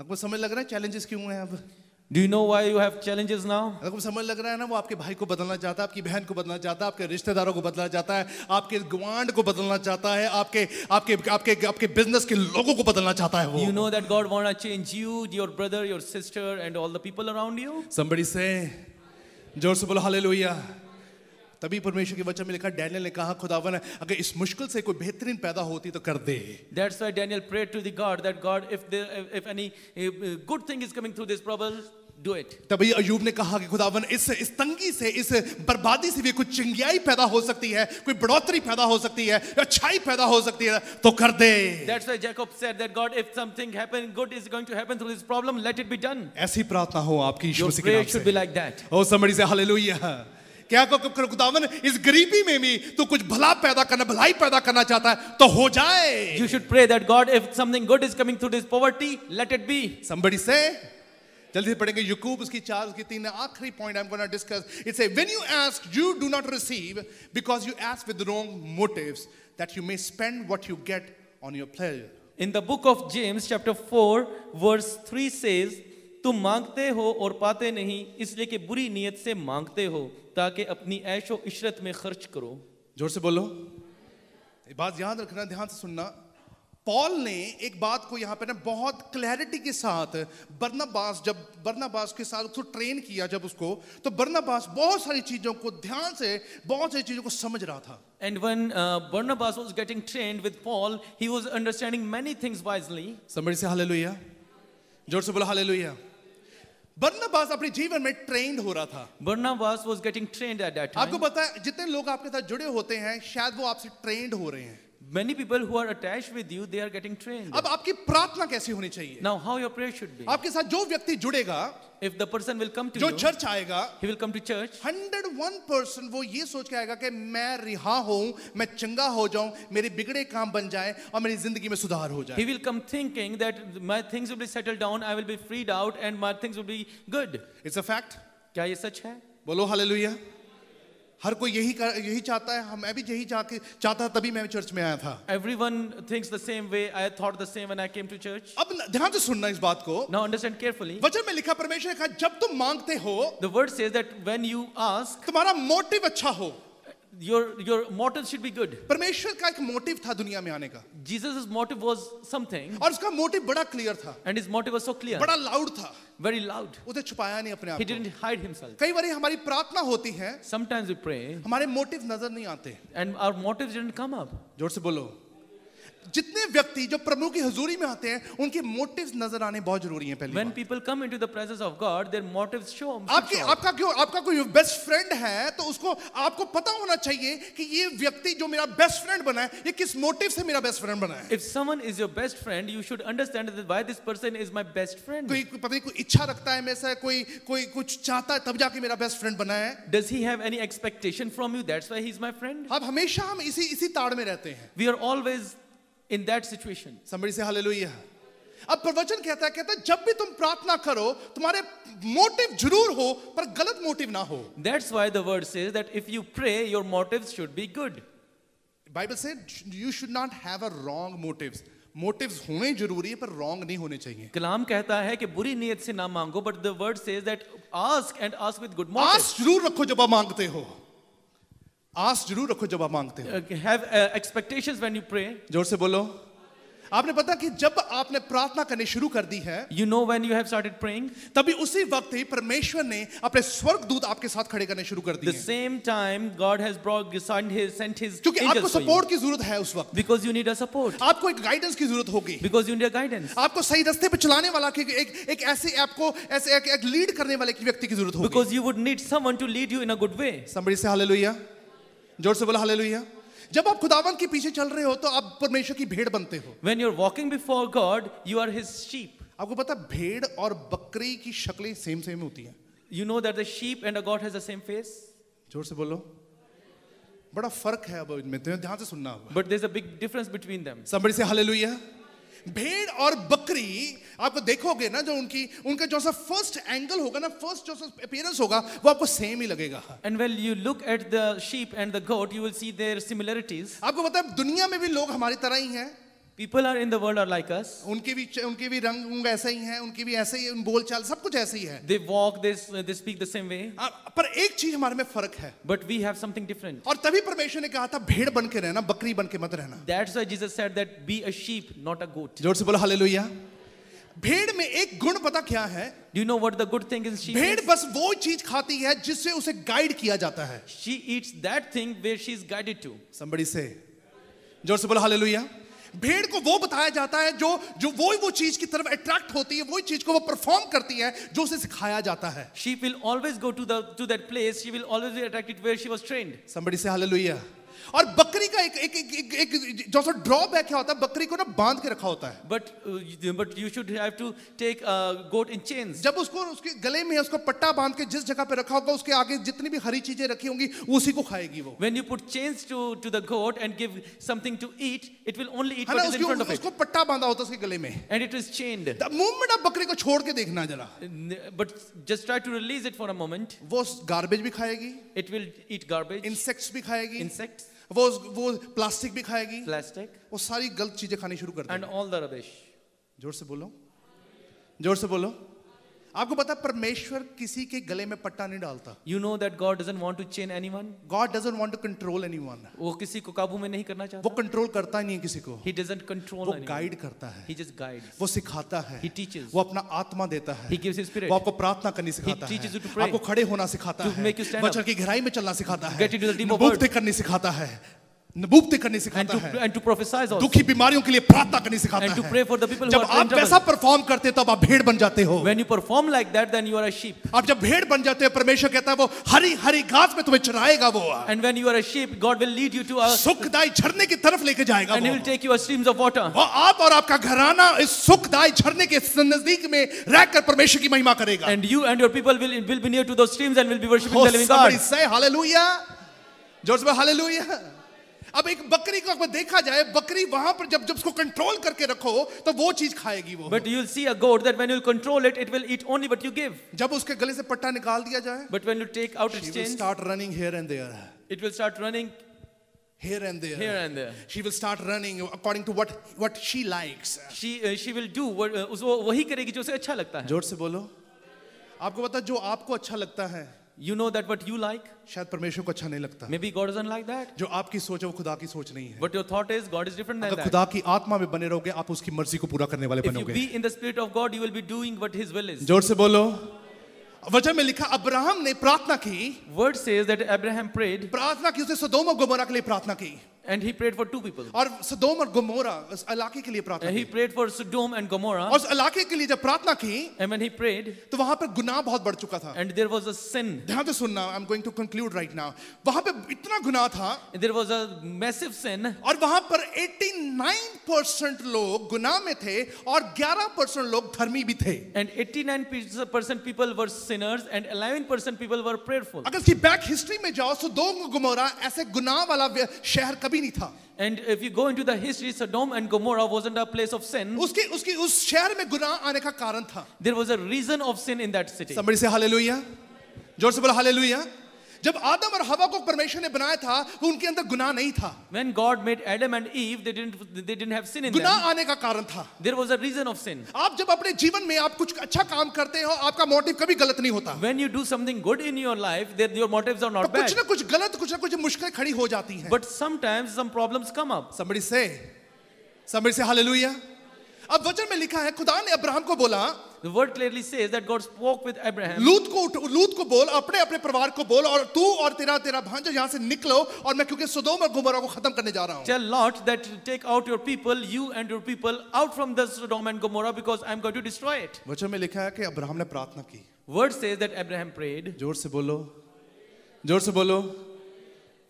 आपको समझ लग रहा है चैलेंजेस क्यों हैं अब? Do you know why you have challenges now? आपको समझ लग रहा है ना, वो आपके भाई को बदलना चाहता है, आपकी बहन को बदलना चाहता है, आपके रिश्तेदारों को बदलना चाहता है, आपके गवांड को बदलना चाहता है, आपके आपके आपके आपके बिजनेस के लोगों को बदलना चाहता है वो. You know that God want to change you, your brother, your sister, and all the people around you. Somebody say, जोर से बोलो हालेलुया. तभी परमेश्वर के वचन में लिखा, डैनियल ने कहा, खुदावन अगर इस मुश्किल से कोई बेहतरीन पैदा होती तो कर दे. That's why Daniel prayed to the God that God, if any good thing is coming through this problem, do it. तभी अयूब ने कहा कि खुदावन इस तंगी से, इस बर्बादी से भी कुछ चिंगाई पैदा हो सकती है, कोई बढ़ोतरी पैदा हो सकती है, अच्छाई पैदा हो सकती है तो कर दे. That's why Jacob said that God, if something good is going to happen through this problem, let it be done. ऐसी प्रार्थना हो आपकी यीशु Your मसीह के prayer नाम should be से. like that. Oh somebody say hallelujah. क्या खुदावन इस गरीबी में भी तो कुछ भला पैदा करना, भलाई पैदा करना चाहता है तो हो जाए. You should pray that God, if something good is coming through this poverty, let it be. Somebody say, जल्दी से पढ़ेंगे यूकूब उसकी 4 उसकी 3 आखिरी point I'm going to discuss. It say, when you ask, you do not receive because you ask with the wrong motives, that you may spend what you get on your pleasure. In the book of James chapter 4 verse 3 says, तुम मांगते हो और पाते नहीं इसलिए कि बुरी नीयत से मांगते हो ताकि अपनी ऐशो इशरत में खर्च करो. जोर से बोलो. ये बात याद रखना, ध्यान से सुनना. पॉल ने एक बात को यहाँ पे ना बहुत क्लैरिटी के साथ बरनबास के साथ उसको ट्रेन किया, जब उसको तो बरनबास बहुत सारी चीजों को ध्यान से, बहुत सारी चीजों को समझ रहा था. And when Barnabas was getting trained with Paul, he was understanding many things wisely. Somebody say hallelujah. जोर से बोलो hallelujah. बरनबास अपने जीवन में ट्रेंड हो रहा था. Barnabas was getting trained at that time. आपको पता है जितने लोग आपके साथ जुड़े होते हैं शायद वो आपसे ट्रेंड हो रहे हैं. Many people who are attached with you, they are getting trained. अब आपकी प्रार्थना कैसी होनी चाहिए? Now how your prayer should be? आपके साथ जो व्यक्ति जुड़ेगा, If the person will come to जो you, चर्च आएगा, he will come to church. 101% वो ये सोच के आएगा कि मैं रिहा हूं, मैं चंगा हो जाऊं, मेरे बिगड़े काम बन जाए और मेरी जिंदगी में सुधार हो जाए. He will come thinking that my things will be settled down, I will be freed out, and my things will be good. It's a fact. क्या ये सच है? बोलो हालेलुया. हर कोई यही चाहता है. मैं भी यही चाहता तभी मैं चर्च में आया था. Everyone thinks the same way. I thought the same when I came to church. अब ध्यान से सुनना इस बात को. Now understand carefully. वचन में लिखा, परमेश्वर ने कहा जब तुम मांगते हो, The word says that when you ask, तुम्हारा मोटिव अच्छा हो. your motive should be good. परमेश्वर का एक मोटिव था दुनिया में आने का, Jesus' motive was something, और उसका मोटिव बड़ा क्लियर था, and his motive was so clear, बड़ा लाउड था. very loud. उसे छुपाया नहीं अपने आप He को. didn't hide himself. कई बार हमारी प्रार्थना होती है, Sometimes we pray, हमारे मोटिव नजर नहीं आते. and our motives didn't come up. जोर से बोलो. जितने व्यक्ति जो प्रभु की हुजूरी में आते हैं उनके मोटिव्स नजर आने बहुत जरूरी हैं. पहली When बात. people come into the presence of God, their motives show. आपका कोई बेस्ट फ्रेंड है तो उसको आपको पता होना चाहिए कि ये व्यक्ति जो मेरा बेस्ट फ्रेंड बना है, ये किस मोटिव से मेरा बेस्ट फ्रेंड बना है. If someone is your best friend, you should understand that why this person is my best friend. कोई पता नहीं कोई इच्छा रखता है मेरे से, कोई कुछ चाहता है तब जाके मेरा बेस्ट फ्रेंड बना है. Does he have any expectation from you? That's why he's my friend. अब हमेशा हम इसी ताड़ में रहते हैं. We are always in that situation. Somebody say hallelujah. अब प्रवचन कहता है जब भी तुम प्रार्थना करो तुम्हारे मोटिव जरूर हो पर गलत मोटिव ना हो. That's why the word says that if you pray, your motives should be good. Bible said you should not have a wrong motives. Motives होने जरूरी है पर रॉन्ग नहीं होने चाहिए. कलाम कहता है कि बुरी नीयत से ना मांगो, but the word says that ask and ask with good motives. आस जरूर रखो जब आप मांगते हो. आस जरूर रखो जब आप मांगते हो. Have expectations when you pray. जोर से बोलो. आपने पता कि जब आपने प्रार्थना करनी शुरू कर दी है, You know when you have started praying, तभी उसी वक्त ही परमेश्वर ने अपने स्वर्गदूत आपके साथ खड़े करने शुरू कर the दिए, same time God has sent his क्योंकि आपको angels for you. सपोर्ट की जरूरत है उस वक्त, Because you need a support. आपको एक गाइडेंस की जरूरत होगी, Because you need a guidance. आपको सही रास्ते पे चलाने वाला एक ऐसे आपको ऐसे एक लीड करने वाले की व्यक्ति की जरूरत होगी. Because you would need someone to lead you in a good way. Somebody say hallelujah, जोर से बोला हालेलुया. जब आप खुदावन के पीछे चल रहे हो तो आप परमेश्वर की भेड़ बनते हो. When you're walking before God, you are his sheep. आपको पता है भेड़ और बकरी की शक्लें सेम होती हैं. You know that the sheep and a goat has the same face. जोर से बोलो. बड़ा फर्क है अब इनमें, तो ध्यान से सुनना होगा. But there's a big difference between them. Somebody say hallelujah. भेड़ और बकरी आपको देखोगे ना, जो उनका जो सा फर्स्ट एंगल होगा ना, फर्स्ट जो सा अपीयरेंस होगा, वो आपको सेम ही लगेगा. And when you look at the sheep and the goat, you will see their similarities. आपको पता है दुनिया में भी लोग हमारी तरह ही हैं. People are in the world are like us. उनके भी रंग ऐसा ही है, उनकी भी ऐसे ही बोलचाल सब कुछ ऐसे ही है. They walk, they speak the same way. पर एक चीज हमारे में फर्क है. But we have something different. और तभी परमेश्वर ने कहा था भेड़ बन के रहना, बकरी बन के मत रहना. That's why Jesus said that be a sheep, not a goat. जोर से बोलो हालेलुया. भेड़ में एक गुण पता क्या है? Do you know what the good thing is? भेड़ बस वो चीज खाती है जिससे उसे गाइड किया जाता है. She eats that thing where she is guided to. Somebody say, जोर से बोलो हालेलुया. भेड़ को वो बताया जाता है जो वो चीज की तरफ अट्रैक्ट होती है, वही चीज को वो परफॉर्म करती है जो उसे सिखाया जाता है. Sheep will always go to that place. She will always be attracted where she was trained. Somebody say hallelujah. और बकरी का एक जो सा ड्रॉबैक क्या होता है, बकरी को ना बांध के रखा होता है. But you should have to take a goat in chains. जब उसको उसके गले में उसको पट्टा बांध के जिस जगह पे रखा होगा, उसके आगे जितनी भी हरी चीजें रखी होंगी उसी को खाएगी वो. When you put chains to the goat and give something to eat, it will only eat है what ना, is in front of it. उसको पट्टा बांधा होता है उसके गले में, And it is chained. Movement आप बकरी को छोड़ के देखना जरा. But just try to release it for a moment. वो गार्बेज भी खाएगी, It will eat garbage, insects भी खाएगी, insects, वो प्लास्टिक भी खाएगी, plastic, वो सारी गलत चीजें खानी शुरू कर and देगी. all the rubbish. जोर से बोलो, जोर से बोलो. आपको पता है परमेश्वर किसी के गले में पट्टा नहीं डालता. You know that God doesn't want to chain anyone. God doesn't want to control anyone. वो किसी को काबू में नहीं करना वो चाहता. कंट्रोल करता ही नहीं है किसी को. He doesn't control वो anyone. गाइड करता है, He just guides. वो सिखाता है, He teaches. वो अपना आत्मा देता है, He gives his spirit. वो आपको प्रार्थना करनी सिखाता He teaches you to है, pray. आपको खड़े होना सिखाता To है, make you stand वचन up. की गहराई में चलना सिखाता है, Get into the deep of नबूवतें word. करनी सिखाता है, नबूवतें करनी सिखाता है, And to prophesy also. दुखी बीमारियों के लिए प्रार्थना करनी सिखाता And to है. pray for the people who जब are in आप वैसा trouble. परफॉर्म करते हो तब आप भेड़ बन जाते हो. When you perform like that, then you are a sheep. आप जब भेड़ बन जाते हो, परमेश्वर कहता है वो हरी हरी घास में तुम्हें चराएगा, वो And when you are a sheep, God will lead you to a, सुखदाई झरने की तरफ लेके जाएगा and He वो. will take you a streams of water. और आप और आपका घराना इस सुखदाई झरने के नजदीक में रहकर परमेश्वर की महिमा करेगा. And you and your people will be near to those streams and will be worshiping Oh, the living somebody God. say hallelujah. जोर से हालेलुया. अब एक बकरी को अगर देखा जाए, बकरी वहां पर जब उसको कंट्रोल करके रखो तो वो चीज खाएगी वो. But you will see a goat that when you control it, it will eat only what you give. जब उसके गले से पट्टा निकाल दिया जाए, But when you take out she its will chains, start running here and there, it will start running here and there, here and there. she will start running according to what she likes. She will do what उसको वही करेगी जो उसे अच्छा लगता है. जोर से बोलो. आपको पता है जो आपको अच्छा लगता है, You know that what you like, शायद परमेश्वर को अच्छा नहीं लगता. maybe God doesn't like that. जो आपकी सोच है वो खुदा की सोच नहीं है. But your thought is God is different than अगर that. खुदा की आत्मा में बने रहोगे, आप उसकी मर्जी को पूरा करने वाले If you बनोगे. be in the spirit of God, you will be doing what His will is. जोर से बोलो. वचन में लिखा अब्राहम ने प्रार्थना की, Word says that Abraham prayed प्रार्थना की, उसने सदोम और गोमोरा के लिए प्रार्थना की, and he prayed for two people. और सदोम और गोमोरा उस इलाके के लिए प्रार्थना And he की. prayed for Sodom and Gomorrah. और उस इलाके के लिए जब प्रार्थना की And when he prayed, तो वहां पर गुनाह बहुत बढ़ चुका था. and there was a sin, ध्यान से सुनना, I am going to conclude right now. वहां पे इतना गुनाह था and there was a massive sin, और वहां पर 89% लोग गुनाह में थे और 11% लोग धर्मी भी थे. and 89% people were sinners, and 11% people were prayerful. अगर इसकी बैक हिस्ट्री में जाओ, सदोम और गोमोरा ऐसे गुनाह वाला शहर कभी नहीं था. And if you go into the history, Sodom and Gomorrah wasn't a place of sin. उसकी उस शहर में गुनाह आने का कारण था. There was a reason of sin in that city. Somebody say hallelujah. जोर से बोला हालेलुया. जब आदम और हवा को परमेश्वर ने बनाया था, वो उनके अंदर गुनाह नहीं था. When God made Adam and Eve, they didn't have sin in them. गुनाह आने का कारण था. There was a reason of sin. आप जब अपने जीवन में आप कुछ अच्छा काम करते हो, आपका मोटिव कभी गलत नहीं होता. When you do something good in your life, then your motives are तो not कुछ bad. ना कुछ गलत, कुछ ना कुछ मुश्किलें खड़ी हो जाती हैं. But sometimes some problems come up. Somebody say समझ से हालेलुया। अब वचन में लिखा है खुदा ने अब्राहम को बोला, The word clearly says that God spoke with Abraham. लूत को बोल, अपने अपने परिवार को बोल, और तू और तेरा भांजा यहाँ से निकलो, और मैं क्योंकि सदोम और गोमोरा को खत्म करने जा रहा हूँ। Tell Lot that take out your people, you and your people, out from the Sodom and Gomorrah, because I'm going to destroy it. वचन में लिखा है कि अब्राहम ने प्रार्थना की। Word says that Abraham prayed. जोर से बोलो, जोर से बोलो।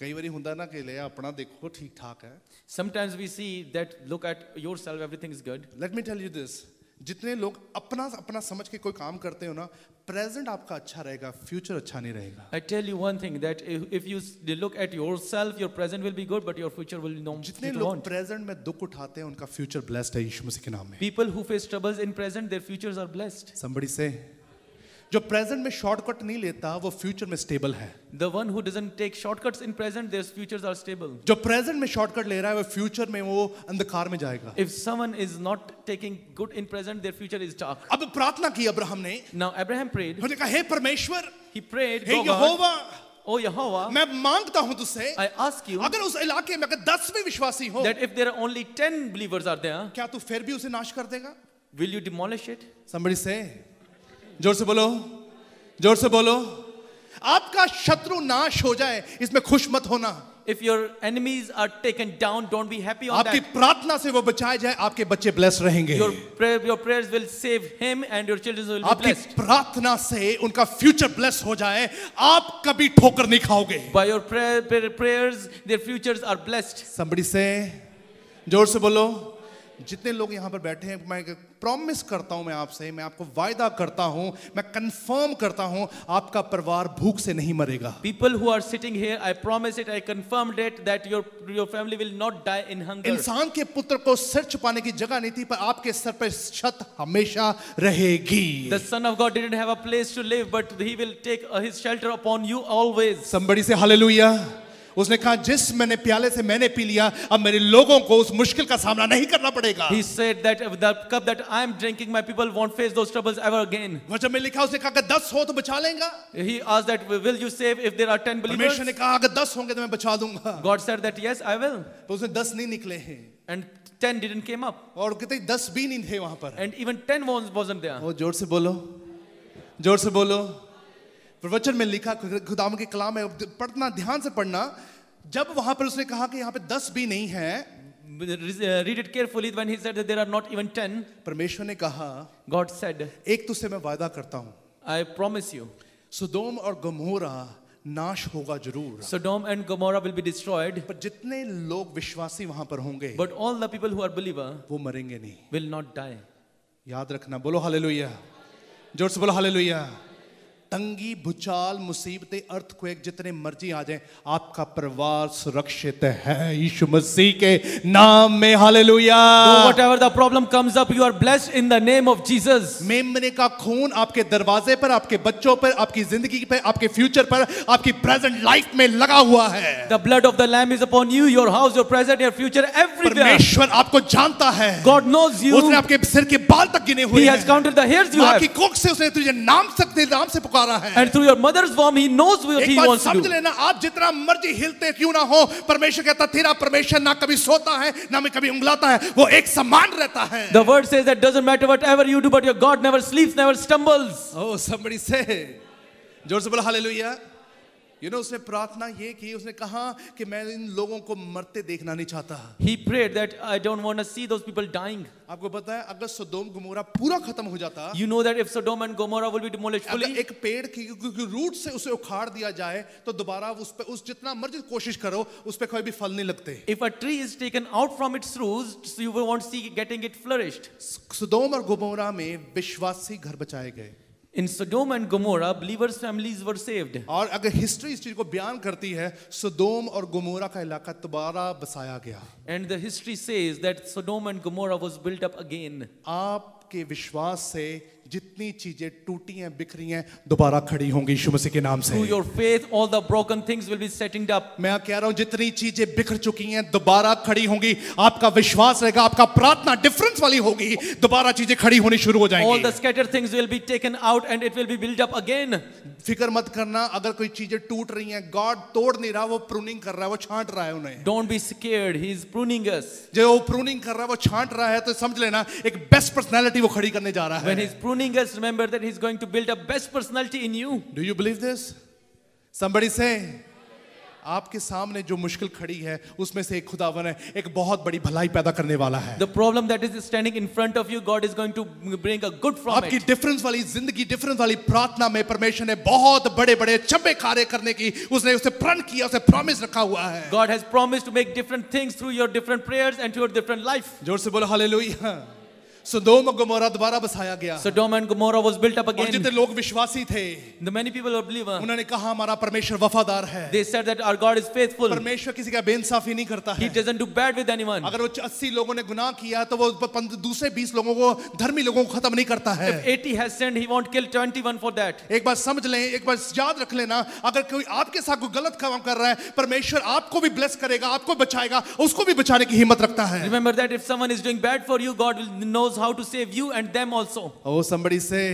कई बारी हुंदा ना कि ले अपना देखो ठीक ठाक है। Sometimes we see that look at yourself, everything is good. Let me tell you this, जितने लोग अपना समझ के कोई काम करते हो ना, प्रेजेंट आपका अच्छा रहेगा, फ्यूचर अच्छा नहीं रहेगा। I tell you one thing, that if you look at yourself, your present will be good, but your future will not. जितने लोग प्रेजेंट में दुख उठाते हैं उनका फ्यूचर ब्लेस्ड है यीशु मसीह के नाम में। People who face troubles in present, their futures are blessed. Somebody say, जो प्रेजेंट में शॉर्टकट नहीं लेता वो फ्यूचर में स्टेबल है। The one who doesn't take shortcuts in present, their futures are stable. जो प्रेजेंट में शॉर्टकट ले रहा है वो फ्यूचर में वो अंधकार में जाएगा। If someone is not taking good in present, their future is dark. अब प्रार्थना की अब्राहम ने, Now Abraham prayed. उसने कहा हे परमेश्वर, He prayed, hey "Oh God, Jehovah, oh Jehovah, मैं मांगता हूं तुझसे, I ask you अगर उस इलाके में अगर 10 भी विश्वासी हो, that if there are only 10 believers are there, क्या तू फिर भी उसे नाश कर देगा?" will you demolish it? Somebody say, जोर से बोलो, जोर से बोलो। आपका शत्रु नाश हो जाए इसमें खुश मत होना। If your enemies are taken down, don't be happy on आपकी that. प्रार्थना से वो बचाए जाए, आपके बच्चे ब्लेस रहेंगे। Your prayers will save him and your children will be आपकी blessed. प्रार्थना से उनका फ्यूचर ब्लेस हो जाए, आप कभी ठोकर नहीं खाओगे। By your prayers, their futures are blessed. Somebody say, जोर से बोलो। जितने लोग यहाँ पर बैठे हैं, मैं प्रॉमिस करता हूं, मैं आपसे, मैं आपको वायदा करता हूं, मैं कंफर्म करता हूं, आपका परिवार भूख से नहीं मरेगा। People who are sitting here, I promise it, I confirmed it, that your family will not die in hunger. इंसान के पुत्र को सिर छुपाने की जगह नहीं थी, पर आपके सर पर छत हमेशा रहेगी। The Son of God didn't have a place to live, but He will take His shelter upon you always. Somebody say hallelujah. उसने कहा जिस मैंने प्याले से मैंने पी लिया, अब मेरे लोगों को उस मुश्किल का सामना नहीं करना पड़ेगा। He said that the cup that I am drinking, my people won't face those troubles ever again. वचन में लिखा, उसने कहा अगर 10 हो तो बचा लेगा। He asked that, will you save if there are 10 believers? परमेश्वर ने कहा अगर 10 होंगे तो मैं बचा दूंगा। God said that yes, I will. तो उसने 10 नहीं निकले हैं, And 10 didn't came up. और कितने 10 भी नहीं थे वहां पर। And even 10 wasn't there. वो जोर से बोलो, जोर से बोलो। वचन में लिखा, खुदाम के कलाम में पढ़ना, ध्यान से पढ़ना, जब वहां पर उसने कहा कि यहाँ पे 10 भी नहीं है, Read it carefully. When he said that there are not even 10, परमेश्वर ने कहा, God said, एक तुझसे मैं वादा करता हूं, I promise you, सदोम और गमोरा नाश होगा जरूर, Sodom and Gomorrah will be destroyed, पर जितने लोग विश्वासी वहां पर होंगे but all the people who are believer वो मरेंगे नहीं। will not die. याद रखना, बोलो हालेलुया, जोर से बोलो हालेलुया। तंगी, भूचाल, मुसीबतें, अर्थक्वेक जितने मर्जी आ जाएं, आपका परिवार सुरक्षित है यीशु मसीह के नाम में। Hallelujah. So whatever the problem comes up, you are blessed in the name of Jesus. मेमने का खून आपके दरवाजे पर, आपके बच्चों पर, आपकी जिंदगी पर, आपके फ्यूचर पर, आपकी प्रेजेंट लाइफ में लगा हुआ है। The blood of the Lamb is upon you, your house, your present, your future, everywhere. परमेश्वर आपको जानता है। God knows you. उसने आपके सिर के बाल तक गिने हुए He हैं। has counted the hairs you माँ have. की कोख से उसने तुझे नाम से पुकारा है। And through your mother's womb, He knows what एक He बात wants to समझ do. लेना, आप जितना मर्जी हिलते क्यों ना हो, परमेश्वर कहता तेरा परमेश्वर ना कभी सोता है ना में कभी उंगलाता है, वो एक समान रहता है। The word says that doesn't matter whatever you do, but your God never sleeps, never stumbles. Oh, somebody say, जोर से बोला हालेलुया। उसने प्रार्थना ये की, उसने कहा कि मैं इन लोगों को मरते देखना नहीं चाहता। He prayed that I don't want to see those people dying. आपको पता है अगर सदोम गमोरा पूरा खत्म हो जाता, You know that if Sodom and Gomorrah will be demolished अगर fully, एक पेड़ की रूट से उसे उखाड़ दिया जाए तो दोबारा उस जितना मर्जी कोशिश करो उस पे कोई भी फल नहीं लगते। if a tree is taken out from its roots, you won't see getting it flourished. सदोम और गमोरा में विश्वासी घर बचाए गए। In Sodom and Gomorrah, believers' families were saved. और अगर हिस्ट्री इस चीज को बयान करती है, सदोम और गमोरा का इलाका दोबारा बसाया गया। And the history says that Sodom and Gomorrah was built up again. आपके विश्वास से जितनी चीजें टूटी हैं बिखरी हैं दोबारा खड़ी होंगी यीशु मसीह के नाम से। Through your faith, all the broken things will be setting up. मैं कह रहा हूं जितनी चीजें बिखर चुकी हैं दोबारा खड़ी होंगी। आपका विश्वास रहेगा, आपका प्रार्थना डिफरेंस वाली होगी, दोबारा चीजें खड़ी होनी शुरू हो All the जाएंगी। scattered things will be taken out and it will be built up again. फिक्र मत करना अगर कोई चीजें टूट रही हैं, गॉड तोड़ नहीं रहा, वो प्रूनिंग कर रहा है, वो छांट रहा है उन्हें। Don't be scared. He is pruning us. जो वो प्रूनिंग कर रहा है, वो छांट रहा है, तो समझ लेना एक बेस्ट पर्सनालिटी वो खड़ी करने जा रहा When है। he's pruning us, remember that he's going to build a best personality in you. Do you believe this? Somebody say, आपके सामने जो मुश्किल खड़ी है उसमें से एक खुदावन है, एक बहुत बड़ी भलाई पैदा करने वाला है। The problem that is standing in front of you, God is going to bring a good from आपकी it. डिफरेंस वाली जिंदगी, डिफरेंस वाली प्रार्थना में परमेश्वर ने बहुत बड़े बड़े चंबे कार्य करने की उसने उसे प्रण किया, उसे प्रॉमिस रखा हुआ है। God has promised to make different things through your different prayers and through your different life. जोर से बोलो हालेलुया। सदोम और गमोरा दोबारा बसाया गया Sodom and Gomorrah was built up और again. जितने लोग विश्वासी थे The many people were believers. उन्होंने कहा हमारा परमेश्वर वफादार है। They said that our God is faithful. परमेश्वर किसी का बेइंसाफी नहीं करता He है। doesn't do bad with anyone. अगर वो 80 लोगों ने गुनाह किया तो वो दूसरे 20 लोगों को, धर्मी लोगों को खत्म नहीं करता है। If 80 has sinned, he won't kill 21 for that. एक बात समझ लें, एक बात याद रख लेना, अगर कोई आपके साथ कोई गलत काम कर रहा है, परमेश्वर आपको भी ब्लेस करेगा, आपको बचाएगा, उसको भी बचाने की हिम्मत रखता है। Remember that if someone is doing bad for you, God knows how to save you and them also. Oh, somebody say,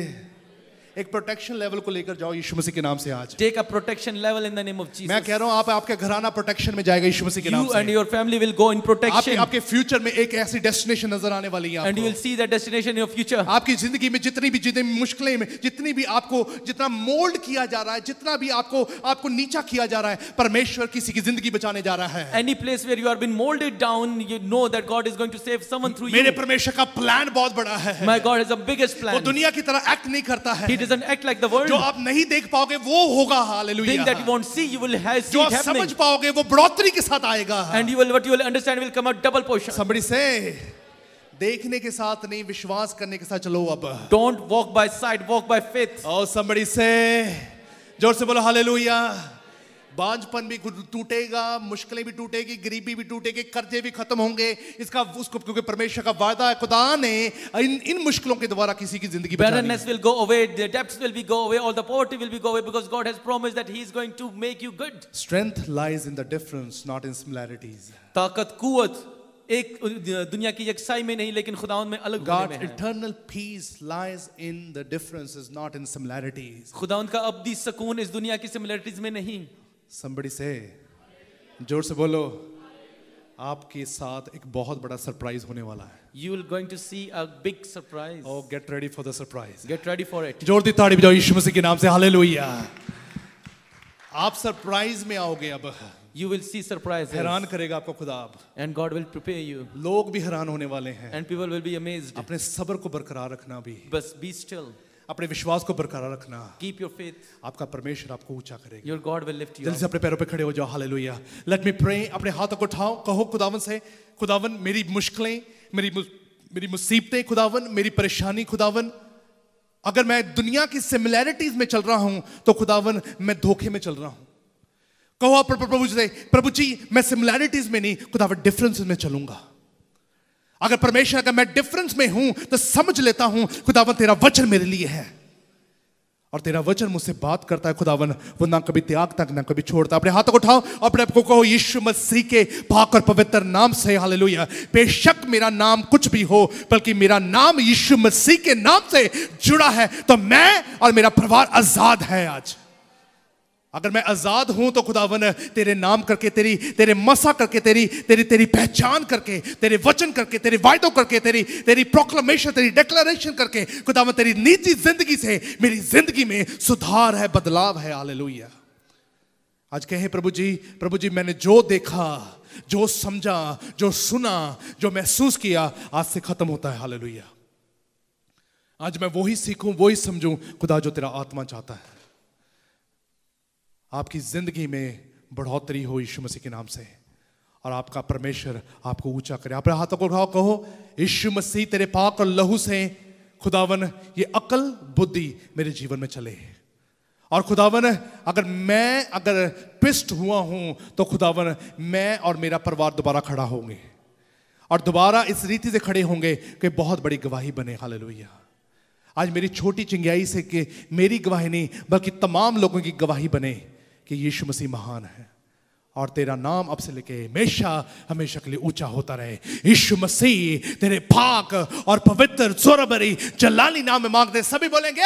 एक प्रोटेक्शन लेवल को लेकर जाओ यीशु मसीह के नाम से आज। Take a protection level in the name of Jesus. मैं कह रहा हूं आपके घराना प्रोटेक्शन में जाएगा यीशु मसीह के नाम You से। and your family will go in protection. आपके फ्यूचर में एक ऐसी डेस्टिनेशन नजर आने वाली है And you will आपको। see that destination in your future. आपकी जिंदगी में जितनी मुश्किलें में, जितनी भी आपको जितना मोल्ड किया जा रहा है, जितना भी आपको नीचा किया जा रहा है, परमेश्वर किसी की जिंदगी बचाने जा रहा है। Any place where you are being molded down, you know that God is going to save someone through मेरे you. परमेश्वर का प्लान बहुत बड़ा है। My God has the biggest वो plan. दुनिया की तरह एक्ट नहीं करता है। He doesn't act like the world. जो आप नहीं देख पाओगे वो होगा, hallelujah. Thing that you won't see, you will have see जो it आप समझ happening. पाओगे वो बढ़ोतरी के साथ आएगा। And what you will understand will come out double portion. Somebody say, देखने के साथ नहीं विश्वास करने के साथ चलो अब। Don't walk by sight, walk by faith. Oh, somebody say, जोर से बोलो हालेलुया। बांझपन भी टूटेगा, मुश्किलें भी टूटेगी, गरीबी भी टूटेगी, कर्जे भी खत्म होंगे। इसका उसको क्योंकि परमेश्वर का वादा है, खुदा ने इन मुश्किलों के द्वारा किसी की जिंदगी बचानी Barrenness will go away, the debts will be go away, all the poverty will be go away because God has promised that He is going to make you good. Strength lies in the difference, not in similarities. ताकत कुवत एक दुनिया की यकसाई में नहीं लेकिन खुदावंद में अलग होने God's में है. eternal peace lies in the differences, not in similarities. खुदावंद का अब्दी सुकून इस दुनिया की सिमिलरिटीज में नहीं. Somebody say, जोर से बोलो, आपके साथ एक बहुत बड़ा सरप्राइज होने वाला है। You will going to see a big surprise. Oh, get ready for the surprise. Get ready for it. जोर दी ताड़ी बजाओ यीशु मसीह के नाम से, हालेलुया। आप सरप्राइज में आओगे अब। You will see surprises. हैरान करेगा आपको खुदा अब। And God will prepare you. लोग भी हैरान होने वाले हैं। And people will be amazed. अपने सब्र को बरकरार रखना भी, But be still. अपने विश्वास को बरकरार रखना। Keep your faith. आपका परमेश्वर आपको ऊंचा करेगा। Your God will lift you जल्दी से up. अपने पैरों पे खड़े हो जाओ, हालेलुया। Let me pray. अपने हाथों को उठाओ, कहो खुदावन से, खुदावन मेरी मुश्किलें, मेरी मुसीबतें, खुदावन मेरी परेशानी, खुदावन अगर मैं दुनिया की सिमिलैरिटीज में चल रहा हूं तो खुदावन मैं धोखे में चल रहा हूं। कहो प्रभु से, प्रभु जी मैं सिमिलैरिटीज में नहीं, खुदावन डिफरेंसेस में चलूंगा। अगर परमेश्वर अगर मैं डिफरेंस में हूं तो समझ लेता हूं खुदावन तेरा वचन मेरे लिए है और तेरा वचन मुझसे बात करता है खुदावन, वो ना कभी त्यागता ना कभी छोड़ता। अपने हाथों को उठाओ, अपने आप को कहो यीशु मसीह के पाक और पवित्र नाम से, हालेलुया। बेशक मेरा नाम कुछ भी हो, बल्कि मेरा नाम यीशु मसीह के नाम से जुड़ा है, तो मैं और मेरा परिवार आजाद है आज। अगर मैं आजाद हूं तो खुदावन तेरे नाम करके, तेरे मसा करके, तेरी पहचान करके, तेरे वचन करके, तेरे वायदों करके, तेरी प्रोक्लेमेशन, तेरी डिक्लेरेशन करके, खुदावन तेरी नीति जिंदगी से मेरी जिंदगी में सुधार है, बदलाव है, हालेलुया। आज कहे प्रभु जी मैंने जो देखा, जो समझा, जो सुना, जो महसूस किया, आज से खत्म होता है, हालेलुया। आज मैं वही सीखूं, वही समझूं खुदा जो तेरा आत्मा चाहता है। आपकी जिंदगी में बढ़ोतरी हो यीशु मसीह के नाम से, और आपका परमेश्वर आपको ऊंचा करे। अपने हाथों को उठाओ, कहो यीशु मसीह तेरे पाक और लहू से खुदावन ये अकल बुद्धि मेरे जीवन में चले। और खुदावन अगर ट्विस्ट हुआ हूं तो खुदावन मैं और मेरा परिवार दोबारा खड़ा होंगे और दोबारा इस रीति से खड़े होंगे कि बहुत बड़ी गवाही बने, हालेलुया। आज मेरी छोटी चिंगाई से कि मेरी गवाही नहीं बल्कि तमाम लोगों की गवाही बने कि यीशु मसीह महान है और तेरा नाम अब से लेके हमेशा हमेशा के लिए ऊंचा होता रहे। यीशु मसीह तेरे पाक और पवित्र जोरबरी जलाली नाम में मांगते सभी बोलेंगे